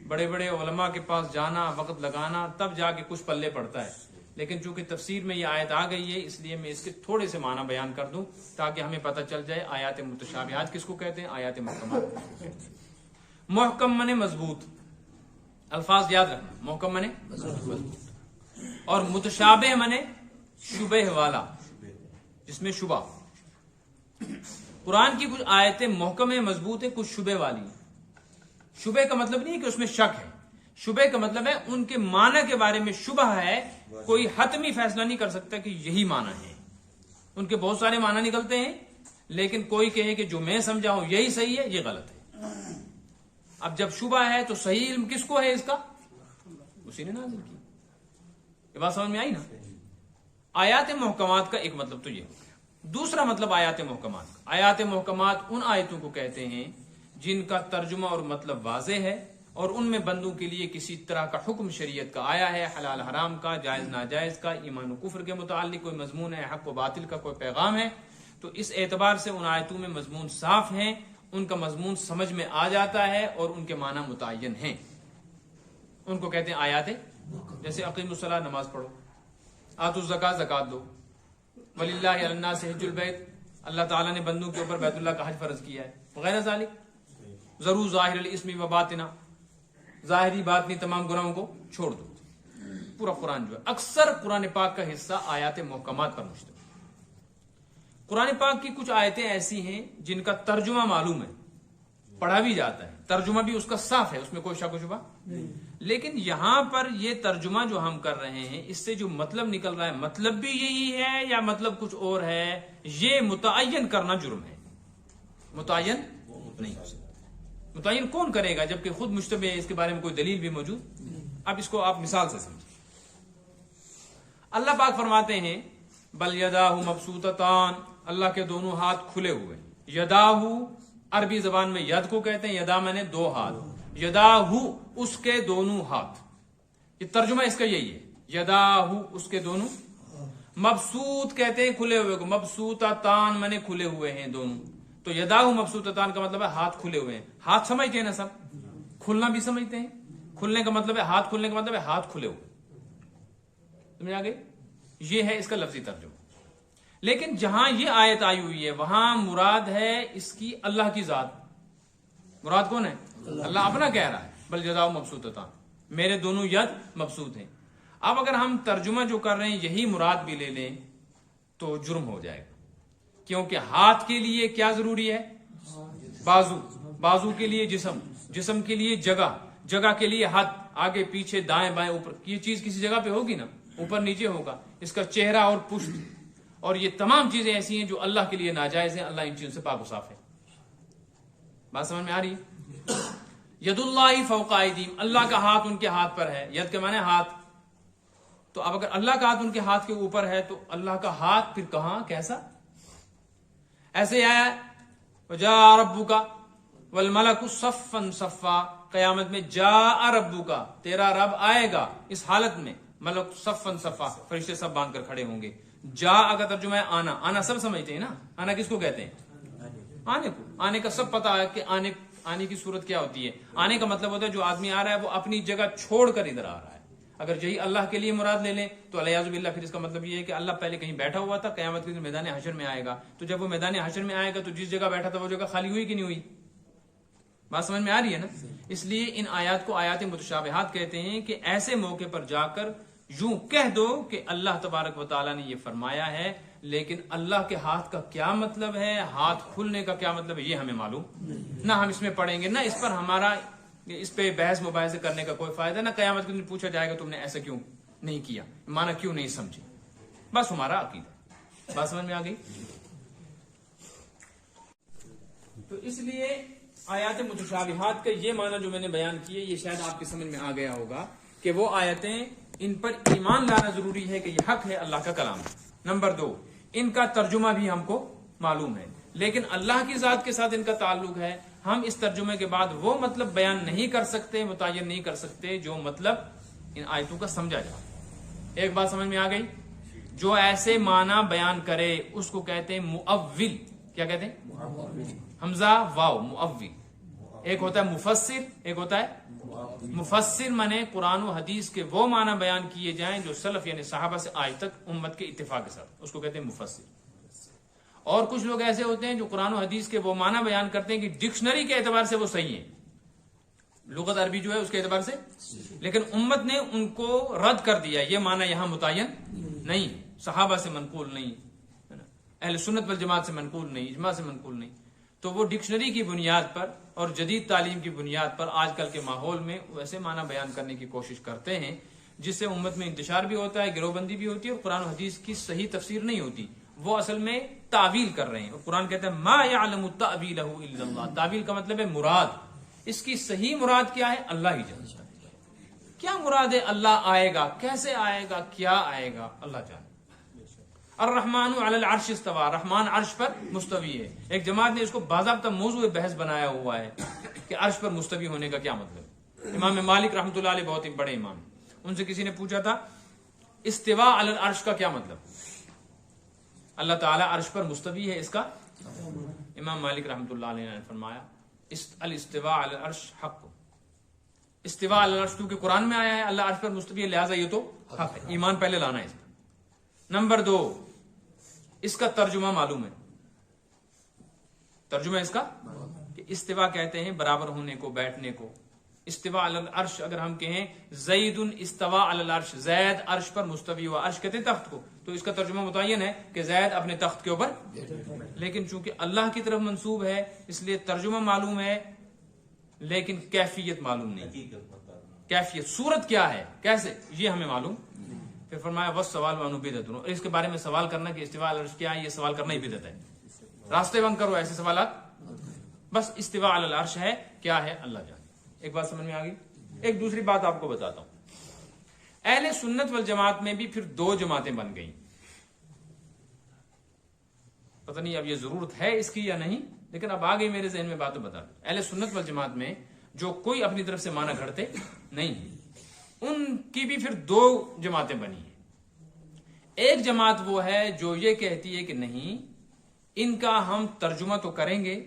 بڑے بڑے علماء کے پاس جانا، وقت لگانا، تب جا کے کچھ پلے پڑتا ہے. لیکن چونکہ تفسیر میں یہ آیت آ گئی ہے اس لیے میں اس کے تھوڑے سے معنی بیان کر دوں تاکہ ہمیں پتہ چل جائے آیات متشابہات کس کو کہتے ہیں، آیات محکمات کس کو کہتے ہیں. محکم منے مضبوط، الفاظ یاد رکھنا، محکم منے مضبوط، اور متشابہ منے شبہ والا، جس میں شبہ. قرآن کی کچھ آیتیں محکم ہیں، مضبوط ہیں، کچھ شبہ والی ہیں. شبہ کا مطلب نہیں ہے کہ اس میں شک ہے، شبہ کا مطلب ہے ان کے معنی کے بارے میں شبہ ہے، کوئی حتمی فیصلہ نہیں کر سکتا کہ یہی معنی ہے. ان کے بہت سارے معنی نکلتے ہیں لیکن کوئی کہے کہ جو میں سمجھا ہوں یہی صحیح ہے، یہ غلط ہے. اب جب شبہ ہے تو صحیح علم کس کو ہے اس کا، اسی نے نازل کی. یہ بات سمجھ میں آئی نا. آیات محکمات کا ایک مطلب تو یہ ہو گیا. دوسرا مطلب آیات محکمات کا، آیات محکمات ان آیتوں کو کہتے ہیں جن کا ترجمہ اور مطلب واضح ہے اور ان میں بندوں کے لیے کسی طرح کا حکم شریعت کا آیا ہے، حلال حرام کا، جائز ناجائز کا، ایمان و کفر کے متعلق کوئی مضمون ہے، حق و باطل کا کوئی پیغام ہے. تو اس اعتبار سے ان آیتوں میں مضمون صاف ہیں، ان کا مضمون سمجھ میں آ جاتا ہے اور ان کے معنی متعین ہیں. ان کو کہتے ہیں آیات. جیسے اقیم الصلاۃ، نماز پڑھو، آتوا الزکوٰۃ، زکات دو، وَلِلَّهِ عَلَى النَّاسِ حِجُّ الْبَيْتِ، اللہ تعالیٰ نے بندوں کے اوپر بیت اللہ کا حج فرض کیا ہے، وغیرہ ذالک، ضرور ظاہر الاسم و باطنہ، ظاہری باطنی تمام گناہوں کو چھوڑ دو. پورا قرآن جو ہے اکثر قرآن پاک کا حصہ آیات محکمات پر مشتمل. قرآن پاک کی کچھ آیتیں ایسی ہیں جن کا ترجمہ معلوم ہے، پڑھا بھی جاتا ہے، ترجمہ بھی اس کا صاف ہے، اس میں کوئی شک و شبہ نہیں. لیکن یہاں پر یہ ترجمہ جو ہم کر رہے ہیں اس سے جو مطلب نکل رہا ہے، مطلب بھی یہی ہے یا مطلب کچھ اور ہے، یہ متعین کرنا جرم ہے. متعین نہیں ہو سکتا. متعین کون کرے گا جبکہ خود مشتبہ ہے، اس کے بارے میں کوئی دلیل بھی موجود. اب اس کو آپ مثال سے سمجھیں. اللہ پاک فرماتے ہیں بل یداہ مبسوطتان، اللہ کے دونوں ہاتھ کھلے ہوئے. یداہ عربی زبان میں ید کو کہتے ہیں، یدا میں نے دو ہاتھ، یداہ اس کے دونوں ہاتھ. یہ ترجمہ اس کا یہی ہے، یداہ اس کے دونوں. مبسوط کہتے ہیں کھلے ہوئے کو، مبسوطتان میں نے کھلے ہوئے ہیں دونوں. تو یداہ مبسوطتان کا مطلب ہے ہاتھ کھلے ہوئے ہیں. ہاتھ سمجھتے ہیں نا سب، کھلنا بھی سمجھتے ہیں. کھلنے کا مطلب ہے ہاتھ، کھلنے کا مطلب ہے ہاتھ کھلے ہوئے. سمجھ آ گئی؟ یہ ہے اس کا لفظی ترجمہ. لیکن جہاں یہ آیت آئی ہوئی ہے وہاں مراد ہے اس کی اللہ کی ذات. مراد کون ہے؟ اللہ اپنا کہہ رہا ہے بل یداہ مبسوطتان، میرے دونوں ید مبسوط ہیں. اب اگر ہم ترجمہ جو کر رہے ہیں یہی مراد بھی لے لیں تو جرم ہو جائے گا، کیونکہ ہاتھ کے لیے کیا ضروری ہے؟ بازو، بازو کے لیے جسم، جسم کے لیے جگہ، جگہ کے لیے ہاتھ، آگے پیچھے دائیں بائیں اوپر. یہ چیز کسی جگہ پہ ہوگی نا، اوپر نیچے ہوگا. اس کا چہرہ اور پشت، اور یہ تمام چیزیں ایسی ہیں جو اللہ کے لیے ناجائز ہیں. اللہ ان چیزوں سے پاک و صاف ہے. بات سمجھ میں آ رہی ہے؟ ید اللہ فوق ایدیہم، اللہ کا ہاتھ ان کے ہاتھ پر ہے. ید کے معنی ہاتھ. تو اب اگر اللہ کا ہاتھ ان کے ہاتھ کے اوپر ہے تو اللہ کا ہاتھ پھر کہاں، کیسا؟ ایسے آیا وجاء ربک والملک صفا صفا، قیامت میں جاء ربک، تیرا رب آئے گا اس حالت میں، ملک صفا صفا، فرشتے سب باندھ کر کھڑے ہوں گے. جاء کا ترجمہ ہے آنا. آنا سب سمجھتے ہیں نا، آنا کس کو کہتے ہیں؟ آنے کو. آنے کا سب پتا ہے کہ آنے کی صورت کیا ہوتی ہے. آنے کا مطلب ہوتا ہے جو آدمی آ رہا ہے وہ اپنی جگہ چھوڑ کر ادھر آ رہا ہے. اگر یہی اللہ کے لیے مراد لے لیں تو الیاذ باللہ پھر اس کا مطلب یہ ہے کہ اللہ پہلے کہیں بیٹھا ہوا تھا، قیامت کے دن میدان حشر میں آئے گا. تو جب وہ میدان حشر میں آئے گا تو جس جگہ بیٹھا تھا وہ جگہ خالی ہوئی کہ نہیں ہوئی؟ بات سمجھ میں آ رہی ہے نا. اس لیے ان آیات کو آیات متشابہات کہتے ہیں کہ ایسے موقع پر جا کر یوں کہہ دو کہ اللہ تبارک و تعالیٰ نے یہ فرمایا ہے، لیکن اللہ کے ہاتھ کا کیا مطلب ہے، ہاتھ کھلنے کا کیا مطلب ہے، یہ ہمیں معلوم نہ. ہم اس میں پڑھیں گے نہ، اس پر ہمارا اس پہ بحث مباحثے کرنے کا کوئی فائدہ نہ. قیامت کے دن پوچھا جائے گا تم نے ایسا کیوں نہیں کیا، معنی کیوں نہیں سمجھے. بس ہمارا عقیدہ. بات سمجھ میں آ گئی؟ تو اس لیے آیات متشابہات کا یہ معنی جو میں نے بیان کیے یہ شاید آپ کی سمجھ میں آ گیا ہوگا کہ وہ آیتیں ان پر ایمان لانا ضروری ہے کہ یہ حق ہے، اللہ کا کلام ہے. نمبر 2، ان کا ترجمہ بھی ہم کو معلوم ہے، لیکن اللہ کی ذات کے ساتھ ان کا تعلق ہے. ہم اس ترجمے کے بعد وہ مطلب بیان نہیں کر سکتے، متعین نہیں کر سکتے جو مطلب ان آیتوں کا سمجھا جائے. ایک بات سمجھ میں آ گئی؟ جو ایسے معنی بیان کرے اس کو کہتے ہیں مؤول. کیا کہتے ہیں؟ حمزہ واو، مؤول. ایک ہوتا ہے مفسر، ایک ہوتا ہے مفسر. مانے قرآن و حدیث کے وہ معنی بیان کیے جائیں جو سلف یعنی صحابہ سے آج تک امت کے اتفاق کے ساتھ، اس کو کہتے ہیں مفسر. اور کچھ لوگ ایسے ہوتے ہیں جو قرآن و حدیث کے وہ معنی بیان کرتے ہیں کہ ڈکشنری کے اعتبار سے وہ صحیح ہیں، لغت عربی جو ہے اس کے اعتبار سے، لیکن امت نے ان کو رد کر دیا. یہ معنی یہاں متعین نہیں، صحابہ سے منقول نہیں، اہل سنت والجماعت سے منقول نہیں، اجماع سے منقول نہیں. تو وہ ڈکشنری کی بنیاد پر اور جدید تعلیم کی بنیاد پر آج کل کے ماحول میں ویسے معنی بیان کرنے کی کوشش کرتے ہیں جس سے امت میں انتشار بھی ہوتا ہے، گروہ بندی بھی ہوتی ہے، اور قرآن و حدیث کی صحیح تفسیر نہیں ہوتی. وہ اصل میں تعویل کر رہے ہیں، اور قرآن کہتا ہے ما یعلم تأویلہ الا اللہ. تعویل کا مطلب ہے مراد. اس کی صحیح مراد کیا ہے؟ اللہ ہی جانتا ہے. کیا مراد ہے؟ اللہ آئے گا، کیسے آئے گا، کیا آئے گا، اللہ جانتا. الرحمن علی العرش استوى، رحمان عرش پر مستوی ہے. ایک جماعت نے اس کو باضابطہ موضوع بحث بنایا ہوا ہے کہ عرش پر مستوی ہونے کا کیا مطلب. امام مالک رحمۃ اللہ علیہ بہت ہی بڑے امام، ان سے کسی نے پوچھا تھا استوا علی العرش کا کیا مطلب. اللہ تعالیٰ عرش پر مستوی ہے، اس کا امام مالک رحمۃ اللہ علیہ نے فرمایا الاستواء علی العرش حق. استواء علی العرش کیونکہ قرآن میں آیا ہے اللہ عرش پر مستوی ہے، لہٰذا یہ تو حق ہے. ایمان پہلے لانا ہے اس پر. نمبر 2، اس کا ترجمہ معلوم ہے؟ ترجمہ اس کا کہ استوا کہتے ہیں برابر ہونے کو، بیٹھنے کو. استوا علی العرش اگر ہم کہیں زید استوا علی العرش، زید عرش پر مستوی ہوا، عرش کہتے ہیں تخت کو، تو اس کا ترجمہ متعین ہے کہ زید اپنے تخت کے اوپر. لیکن چونکہ اللہ کی طرف منسوب ہے اس لیے ترجمہ معلوم ہے لیکن کیفیت معلوم نہیں.
حقیقت بتا دوں.
کیفیت صورت کیا ہے، کیسے، یہ ہمیں معلوم. پھر فرمایا بس سوال وانو بدعت، اور اس کے بارے میں سوال کرنا کہ استوا علی العرش کیا ہے، یہ سوال کرنا ہی بدعت ہے. راستے بند کرو ایسے سوالات. بس استوا علی العرش ہے، کیا ہے اللہ جانے. ایک بات سمجھ میں آ گئی. ایک دوسری بات آپ کو بتاتا ہوں. اہل سنت والجماعت میں بھی پھر 2 جماعتیں بن گئیں. پتہ نہیں اب یہ ضرورت ہے اس کی یا نہیں، لیکن اب آ گئی میرے ذہن میں بات تو بتا. اہل سنت والجماعت میں جو کوئی اپنی طرف سے معنی گھڑتے نہیں ہیں، ان کی بھی پھر 2 جماعتیں بنی ہیں. ایک جماعت وہ ہے جو یہ کہتی ہے کہ نہیں، ان کا ہم ترجمہ تو کریں گے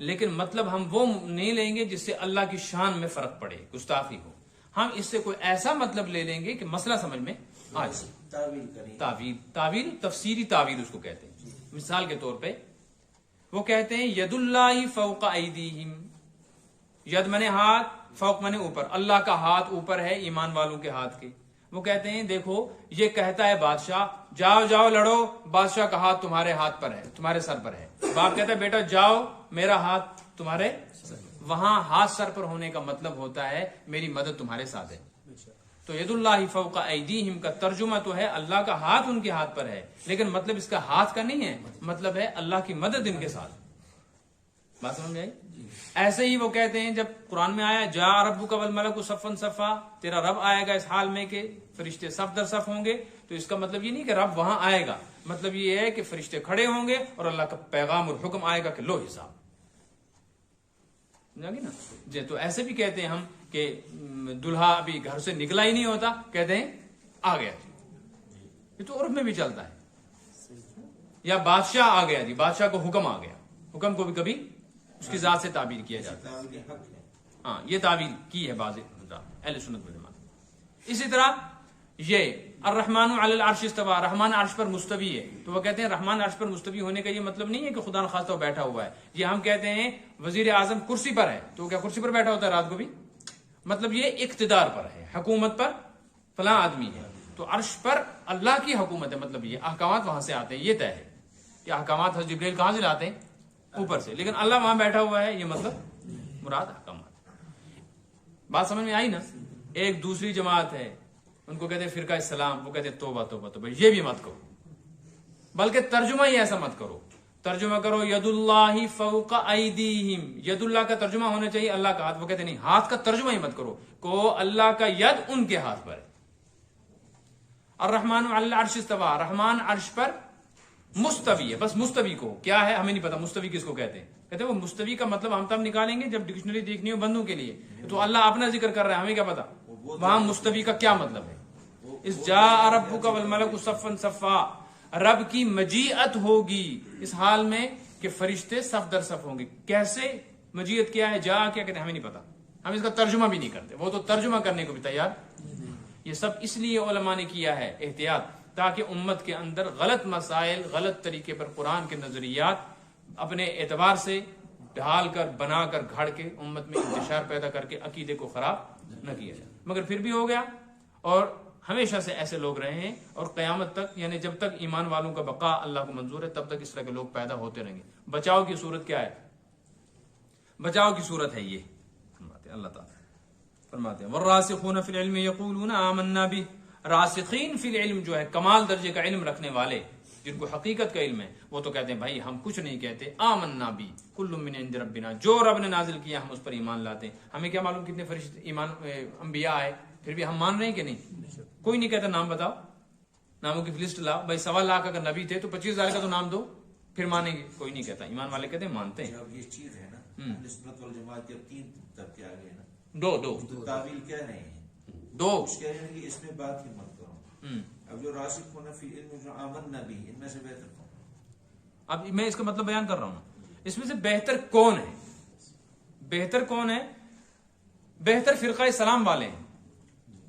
لیکن مطلب ہم وہ نہیں لیں گے جس سے اللہ کی شان میں فرق پڑے، گستاخی ہو. ہم اس سے کوئی ایسا مطلب لے لیں گے کہ مسئلہ سمجھ میں آ جائے.
تعویل کریں.
تعویل تفسیری تعویل اس کو کہتے ہیں. مثال کے طور پہ وہ کہتے ہیں ید اللہ فوق ایدیہم، ید منے ہاتھ، فوق منے اوپر، اللہ کا ہاتھ اوپر ہے ایمان والوں کے ہاتھ کے. وہ کہتے ہیں دیکھو یہ کہتا ہے بادشاہ جاؤ جاؤ لڑو، بادشاہ کا ہاتھ تمہارے ہاتھ پر ہے، تمہارے سر پر ہے. باپ کہتا ہے بیٹا جاؤ میرا ہاتھ تمہارے. وہاں ہاتھ سر پر ہونے کا مطلب ہوتا ہے میری مدد تمہارے ساتھ ہے. تو ید اللہ فوق ایدیہم کا ترجمہ تو ہے اللہ کا ہاتھ ان کے ہاتھ پر ہے، لیکن مطلب اس کا ہاتھ کا نہیں ہے، مطلب ہے اللہ کی مدد ان کے ساتھ. بات سمجھ میں آئی؟ ایسے ہی وہ کہتے ہیں جب قرآن میں آیا جا ربک والملک صفا صفا، تیرا رب آئے گا اس حال میں کہ فرشتے صف در صف ہوں گے، تو اس کا مطلب یہ نہیں کہ رب وہاں آئے گا، مطلب یہ ہے کہ فرشتے کھڑے ہوں گے اور اللہ کا پیغام اور حکم آئے گا کہ لو حساب. نا جی. تو ایسے بھی کہتے ہیں ہم کہ دلہا ابھی گھر سے نکلا ہی نہیں ہوتا، کہتے ہیں آ گیا جی. یہ تو عرف میں بھی چلتا ہے. یا بادشاہ آ گیا جی، بادشاہ کو حکم آ گیا. حکم کو بھی کبھی اس کی ذات سے تعبیر کیا جاتا ہے.
تعویل حق ہے.
ہاں یہ تعبیر کی ہے بعض اہل سنت والجماعت. اسی طرح یہ الرحمن علی العرش استوى، رحمان عرش پر مستوی ہے، تو وہ کہتے ہیں رحمان عرش پر مستوی ہونے کا یہ مطلب نہیں ہے کہ خدا نخواستہ بیٹھا ہوا ہے. یہ ہم کہتے ہیں وزیر اعظم کرسی پر ہے، تو کیا کرسی پر بیٹھا ہوتا ہے رات کو بھی؟ مطلب یہ اقتدار پر ہے، حکومت پر فلاں آدمی ہے. تو عرش پر اللہ کی حکومت ہے، مطلب یہ احکامات وہاں سے آتے ہیں، یہ طے ہے. یہ احکامات حضرت جبریل کہاں سے لاتے ہیں؟ اوپر سے. لیکن اللہ وہاں بیٹھا ہوا ہے، یہ مطلب مراد احکامات. بات سمجھ میں آئی نا؟ ایک دوسری جماعت ہے، ان کو کہتے ہیں فرقہ اسلام، وہ کہتے ہیں توبہ توبہ توبہ. یہ بھی مت کرو، بلکہ ترجمہ ہی ایسا مت کرو. ترجمہ کرو ید اللہ فوق ایدیہم، ید اللہ کا ترجمہ ہونا چاہیے اللہ کا ہاتھ. وہ کہتے ہیں نہیں، ہاتھ کا ترجمہ ہی مت کرو، کو اللہ کا ید ان کے ہاتھ پر ہے. الرحمن علی العرش استوى، رحمان عرش پر مستوی ہے. بس مستوی کو کیا ہے ہمیں نہیں پتا، مستوی کس کو کہتے ہیں. کہتے ہیں وہ مستوی کا مطلب ہم تب نکالیں گے جب ڈکشنری دیکھنی ہو بندوں کے لیے. تو اللہ اپنا ذکر کر رہا ہے، ہمیں کیا پتا وہاں مستوی کا کیا مطلب ہے. اس جاء ربک والملک صفا صفا، رب کی مجیعت ہوگی اس حال میں کہ فرشتے صف در صف ہوں گے. کیسے مجیعت کیا ہے، جا کیا کہتے ہیں ہمیں نہیں پتا، ہم اس کا ترجمہ بھی نہیں کرتے. وہ تو ترجمہ کرنے کو بھی تیار. یہ سب اس لیے علماء نے کیا ہے احتیاط، تاکہ امت کے اندر غلط مسائل، غلط طریقے پر قرآن کے نظریات اپنے اعتبار سے ڈھال کر، بنا کر، گھڑ کے امت میں انتشار پیدا کر کے عقیدے کو خراب نہ کیا جائے. مگر پھر بھی ہو گیا، اور ہمیشہ سے ایسے لوگ رہے ہیں، اور قیامت تک، یعنی جب تک ایمان والوں کا بقا اللہ کو منظور ہے تب تک اس طرح کے لوگ پیدا ہوتے رہیں گے. بچاؤ کی صورت کیا ہے؟ بچاؤ کی صورت ہے یہ اللہ تعالیٰ فرماتے ہیں والراسخون فی العلم یقولون آمنا بہ. راسخین فی العلم جو ہے کمال درجے کا علم رکھنے والے، جن کو حقیقت کا علم ہے، وہ تو کہتے ہیں بھائی ہم کچھ نہیں کہتے، آمنا بہ کل من عند ربنا، جو رب نے نازل کیا ہم اس پر ایمان لاتے ہیں. ہمیں کیا معلوم کتنے فرشتے ایمان انبیاء آئے، پھر بھی ہم مان رہے ہیں کہ نہیں؟ کوئی نہیں کہتا نام بتاؤ، ناموں کی لسٹ لاؤ. بھائی 1.25 لاکھ اگر نبی تھے تو 25,000 کا تو نام دو، پھر مانیں گے. کوئی نہیں کہتا. ایمان والے کہتے ہیں مانتے ہیں.
اب یہ چیز ہے نا، نسبت والجماعت جب 3 طبقے آ گئے نا،
دو
تعویل کہہ رہے ہیں، کچھ کہہ رہے ہیں کہ اس میں بات ہی مت کرو. اب جو راسخ ہونا فی العلم، جو آمنا بہ، ان میں سے بہتر کون؟
اب میں اس کا مطلب بیان کر رہا ہوں. اس میں سے بہتر کون ہے؟ بہتر کون ہے؟ بہتر فرقہ اسلام والے ہیں،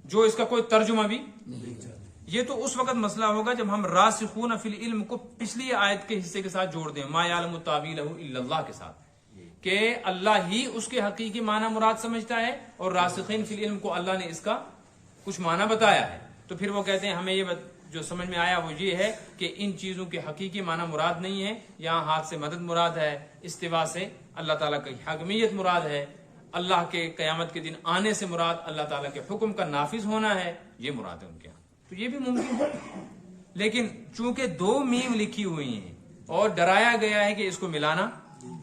جو اس کا کوئی ترجمہ بھی یہ تو اس وقت مسئلہ ہوگا جب ہم راسخون فی العلم کو پچھلی آیت کے حصے کے ساتھ جوڑ دیں، ما یعلم تاویلہ الا اللہ کے ساتھ، کہ اللہ ہی اس کے حقیقی معنی مراد سمجھتا ہے اور راسخین فی العلم کو اللہ نے اس کا کچھ معنی بتایا ہے، تو پھر وہ کہتے ہیں ہمیں یہ جو سمجھ میں آیا وہ یہ ہے کہ ان چیزوں کے حقیقی معنی مراد نہیں ہے، یہاں ہاتھ سے مدد مراد ہے، استوا سے اللہ تعالیٰ کی حاکمیت مراد ہے، اللہ کے قیامت کے دن آنے سے مراد اللہ تعالیٰ کے حکم کا نافذ ہونا ہے، یہ مراد ہے ان کے یہاں، تو یہ بھی ممکن ہے۔ لیکن چونکہ 2 میم لکھی ہوئی ہیں اور ڈرایا گیا ہے کہ اس کو ملانا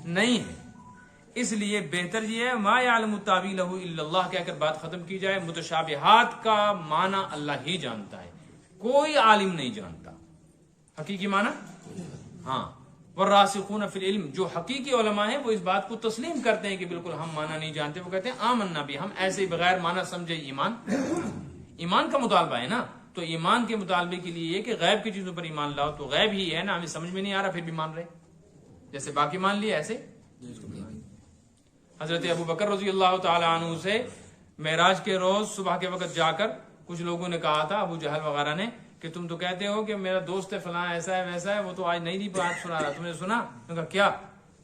نہیں ہے، اس لیے بہتر یہ ہے ما یعلم تاویلہ الا اللہ کہہ کر بات ختم کی جائے۔ متشابہات کا معنی اللہ ہی جانتا ہے، کوئی عالم نہیں جانتا حقیقی معنی۔ ہاں، والراسخون فی العلم، جو حقیقی علماء ہیں وہ اس بات کو تسلیم کرتے ہیں کہ بالکل ہم معنی نہیں جانتے، وہ کہتے ہیں آمنا بھی، ہم ایسے ہی بغیر معنی سمجھے ایمان کا مطالبہ ہے نا، تو ایمان کے مطالبے کے لیے یہ کہ غیب کی چیزوں پر ایمان لاؤ، تو غیب ہی ہے نا، ہمیں سمجھ میں نہیں آ رہا پھر بھی مان رہے، جیسے باقی مان لیا ایسے۔ حضرت ابو بکر رضی اللہ تعالی عنہ سے معراج کے روز صبح کے وقت جا کر کچھ لوگوں نے کہا تھا، ابو جہل وغیرہ نے، کہ تم تو کہتے ہو کہ میرا دوست ہے فلاں ایسا ہے ویسا ہے، وہ تو آج نئی بات سنا رہا، تم نے سنا؟ کہا کیا؟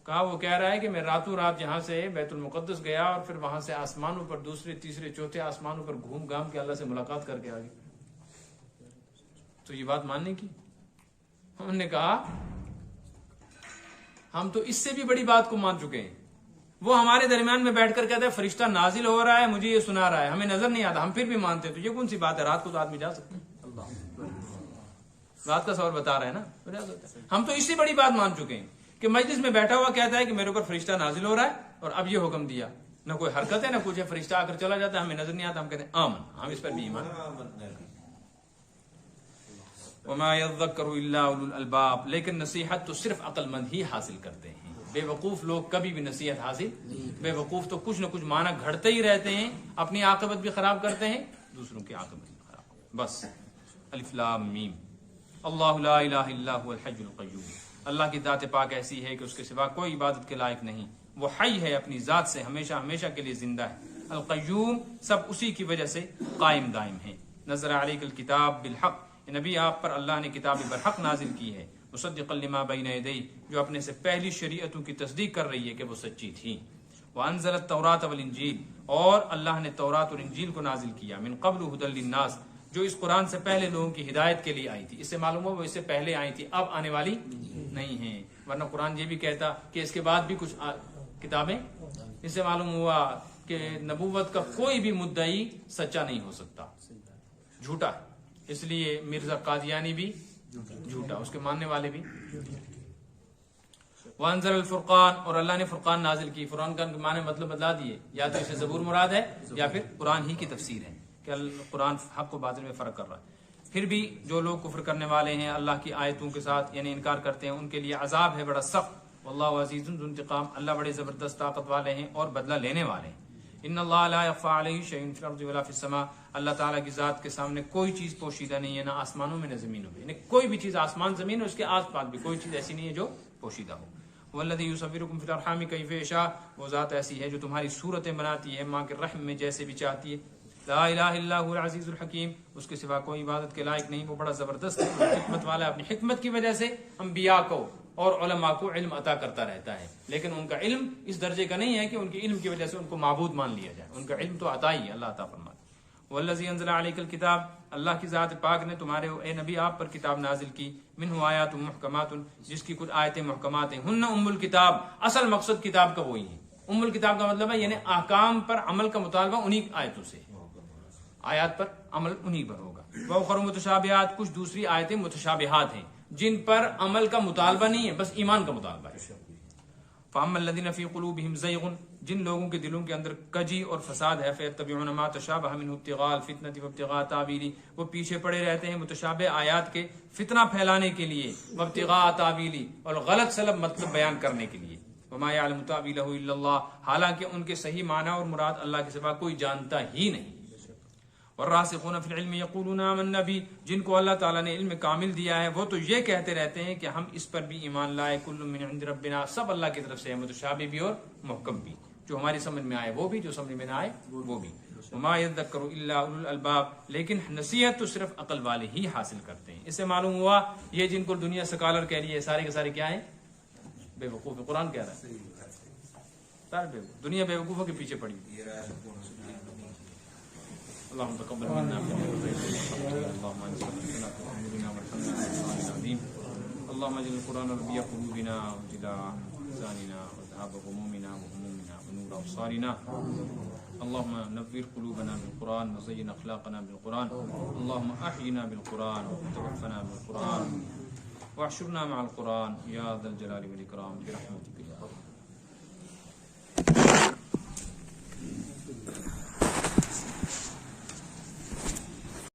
کہا وہ کہہ رہا ہے کہ میں راتوں رات یہاں سے بیت المقدس گیا اور پھر وہاں سے آسمانوں پر دوسرے تیسرے چوتھے آسمانوں پر گھوم گھام کے اللہ سے ملاقات کر کے آ گئی۔ تو یہ بات ماننے کی؟ ہم نے کہا ہم تو اس سے بھی بڑی بات کو مان چکے ہیں، وہ ہمارے درمیان میں بیٹھ کر کہتا ہے فرشتہ نازل ہو رہا ہے، مجھے یہ سنا رہا ہے، ہمیں نظر نہیں آتا، ہم پھر بھی مانتے ہیں، تو یہ کون سی بات ہے؟ رات کو تو آدمی جا سکتا ہے، رات کا سفر بتا رہے ہیں نا، ہم تو اس سے بڑی بات مان چکے ہیں کہ مجلس میں بیٹھا ہوا کہتا ہے کہ میرے اوپر فرشتہ نازل ہو رہا ہے اور اب یہ حکم دیا، نہ کوئی حرکت ہے نہ کچھ ہے، فرشتہ آ کر چلا جاتا ہے، ہمیں نظر نہیں آتا، ہم کہتے ہیں آمن، ہم اس پر بھی ایمان۔ وما يذكر الا اولو الالباب، لیکن نصیحت تو صرف عقل مند ہی حاصل کرتے ہیں، بے وقوف لوگ کبھی بھی نصیحت حاصل، بے وقوف تو کچھ نہ کچھ معنی گھڑتے ہی رہتے ہیں، اپنی عاقبت بھی خراب کرتے ہیں، دوسروں کی عاقبت بھی خراب۔ بس الف لام میم، اللہ لا الہ الا هو الحی القیوم، اللہ کی ذات پاک ایسی ہے کہ اس کے سوا کوئی عبادت کے لائق نہیں، وہ حی ہے، اپنی ذات سے ہمیشہ ہمیشہ کے لیے زندہ ہے، القیوم سب اسی کی وجہ سے قائم دائم ہے۔ نزل علیک الکتاب بالحق، نبی آپ پر اللہ نے کتاب برحق نازل کی ہے، مصدقا لما بین یدیہ، جو اپنے سے پہلی شریعتوں کی تصدیق کر رہی ہے کہ وہ سچی تھیں، وانزل التوراۃ والانجیل، اور اللہ نے تورات اور انجیل کو نازل کیا، من قبل ھدی للناس، جو اس قرآن سے پہلے لوگوں کی ہدایت کے لیے آئی تھی، اس سے معلوم ہو وہ اس سے پہلے آئی تھی، اب آنے والی نہیں ہیں، ورنہ قرآن یہ بھی کہتا کہ اس کے بعد بھی کچھ کتابیں، اس سے معلوم ہوا کہ نبوت کا کوئی بھی مدعی سچا نہیں ہو سکتا، جھوٹا ہے، اس لیے مرزا قادیانی بھی جھوٹا، اس کے ماننے والے بھی۔ وانزل الفرقان، اور اللہ نے فرقان نازل کی، فرقان کا معنی مطلب بدلا دیے، یا تو اسے زبور مراد ہے یا پھر قرآن ہی کی تفسیر ہے کہ قرآن حق و باطل میں فرق کر رہا ہے۔ پھر بھی جو لوگ کفر کرنے والے ہیں اللہ کی آیتوں کے ساتھ یعنی انکار کرتے ہیں، ان کے لیے عذاب ہے بڑا سخت، واللہ عزیز ذو انتقام، اللہ بڑے زبردست طاقت والے ہیں اور بدلہ لینے والے ہیں۔ ان اللہ لا يخفى علیہ شیء فی الارض ولا فی السماء، اللہ تعالیٰ کی ذات کے سامنے کوئی چیز پوشیدہ نہیں ہے، نہ آسمانوں میں نہ زمینوں میں، یعنی کوئی بھی چیز آسمان زمین اور اس کے آس پاس بھی کوئی چیز ایسی نہیں ہے جو پوشیدہ ہو۔ والذی یصورکم فی الارحام کیف یشاء، وہ ذات ایسی ہے جو تمہاری صورتیں بناتی ہے ماں کے رحم میں جیسے بھی چاہتی ہے۔ لا الہ الا هو العزیز الحکیم، اس کے سوا کوئی عبادت کے لائق نہیں، وہ بڑا زبردست ہے، حکمت والا ہے، اپنی حکمت کی وجہ سے انبیاء کو اور علماء کو علم عطا کرتا رہتا ہے، لیکن ان کا علم اس درجے کا نہیں ہے کہ ان کے علم کی وجہ سے ان کو معبود مان لیا جائے، ان کا علم تو عطا ہی ہے، اللہ عطا فرماتا ہے۔ والذی انزل علیک الکتاب، اللہ کی ذات پاک نے تمہارے اے نبی آپ پر کتاب نازل کی، منہ آیات محکمات، جس کی کچھ آیتیں محکمات ہیں، ہن ام الکتاب، اصل مقصد کتاب کا وہی ہے، ام الکتاب کا مطلب ہے یعنی احکام پر عمل کا مطالبہ انہی آیتوں سے، آیات پر عمل انہی پر ہوگا۔ وَأُخَرُ متشابہات، کچھ دوسری آیتیں متشابہات ہیں جن پر عمل کا مطالبہ نہیں ہے، بس ایمان کا مطالبہ ہے۔ فَأَمَّا الَّذِينَ فِي قُلُوبِهِمْ زَيْغٌ، جن لوگوں کے دلوں کے اندر کجی اور فساد ہے، فَيَتَّبِعُونَ مَا تَشَابَهَ مِنْهُ ابْتِغَاءَ الْفِتْنَةِ وَابْتِغَاءَ تَأْوِيلِهِ، وہ پیچھے پڑے رہتے ہیں متشابہ آیات کے فتنہ پھیلانے کے لیے، وابتغاء تأویلہ، اور غلط سلب مطلب بیان کرنے کے لیے، وما يعلم تأویلہ الا اللہ، حالانکہ ان کے صحیح معنی اور مراد اللہ کے سوا کوئی جانتا ہی نہیں۔ والراسخون فی العلم یقولون آمنا بہ، جن کو اللہ تعالیٰ نے علم کامل دیا ہے وہ تو یہ کہتے رہتے ہیں کہ ہم اس پر بھی ایمان لائے، کل من عند ربنا، سب اللہ کی طرف سے ہے، متشابہ بھی اور محکم بھی، جو ہماری سمجھ میں آئے وہ بھی، جو سمجھ میں نہ آئے وہ بھی۔ وما یذکر الا اولو الالباب، لیکن نصیحت تو صرف عقل والے ہی حاصل کرتے ہیں. اس سے معلوم ہوا یہ جن کو دنیا سکالر کہہ رہی ہے سارے کے سارے کیا ہیں؟ بے وقوف. قرآن کہہ رہا ہے سارے بے وقوف. دنیا بے وقوفوں کے پیچھے پڑی. اللهم تقبل منا اللهم انصرنا في امورنا وارحمنا بالقران العظيم. اللهم اجعل القران ربيع قلوبنا وجلاء احزاننا وذهاب همومنا وهمومنا ونور ابصارنا. اللهم نور قلوبنا بالقران وزين اخلاقنا بالقران. اللهم احينا بالقران وتوفنا بالقران واحشرنا مع القران يا ذا الجلال والاكرام برحمتك يا رب.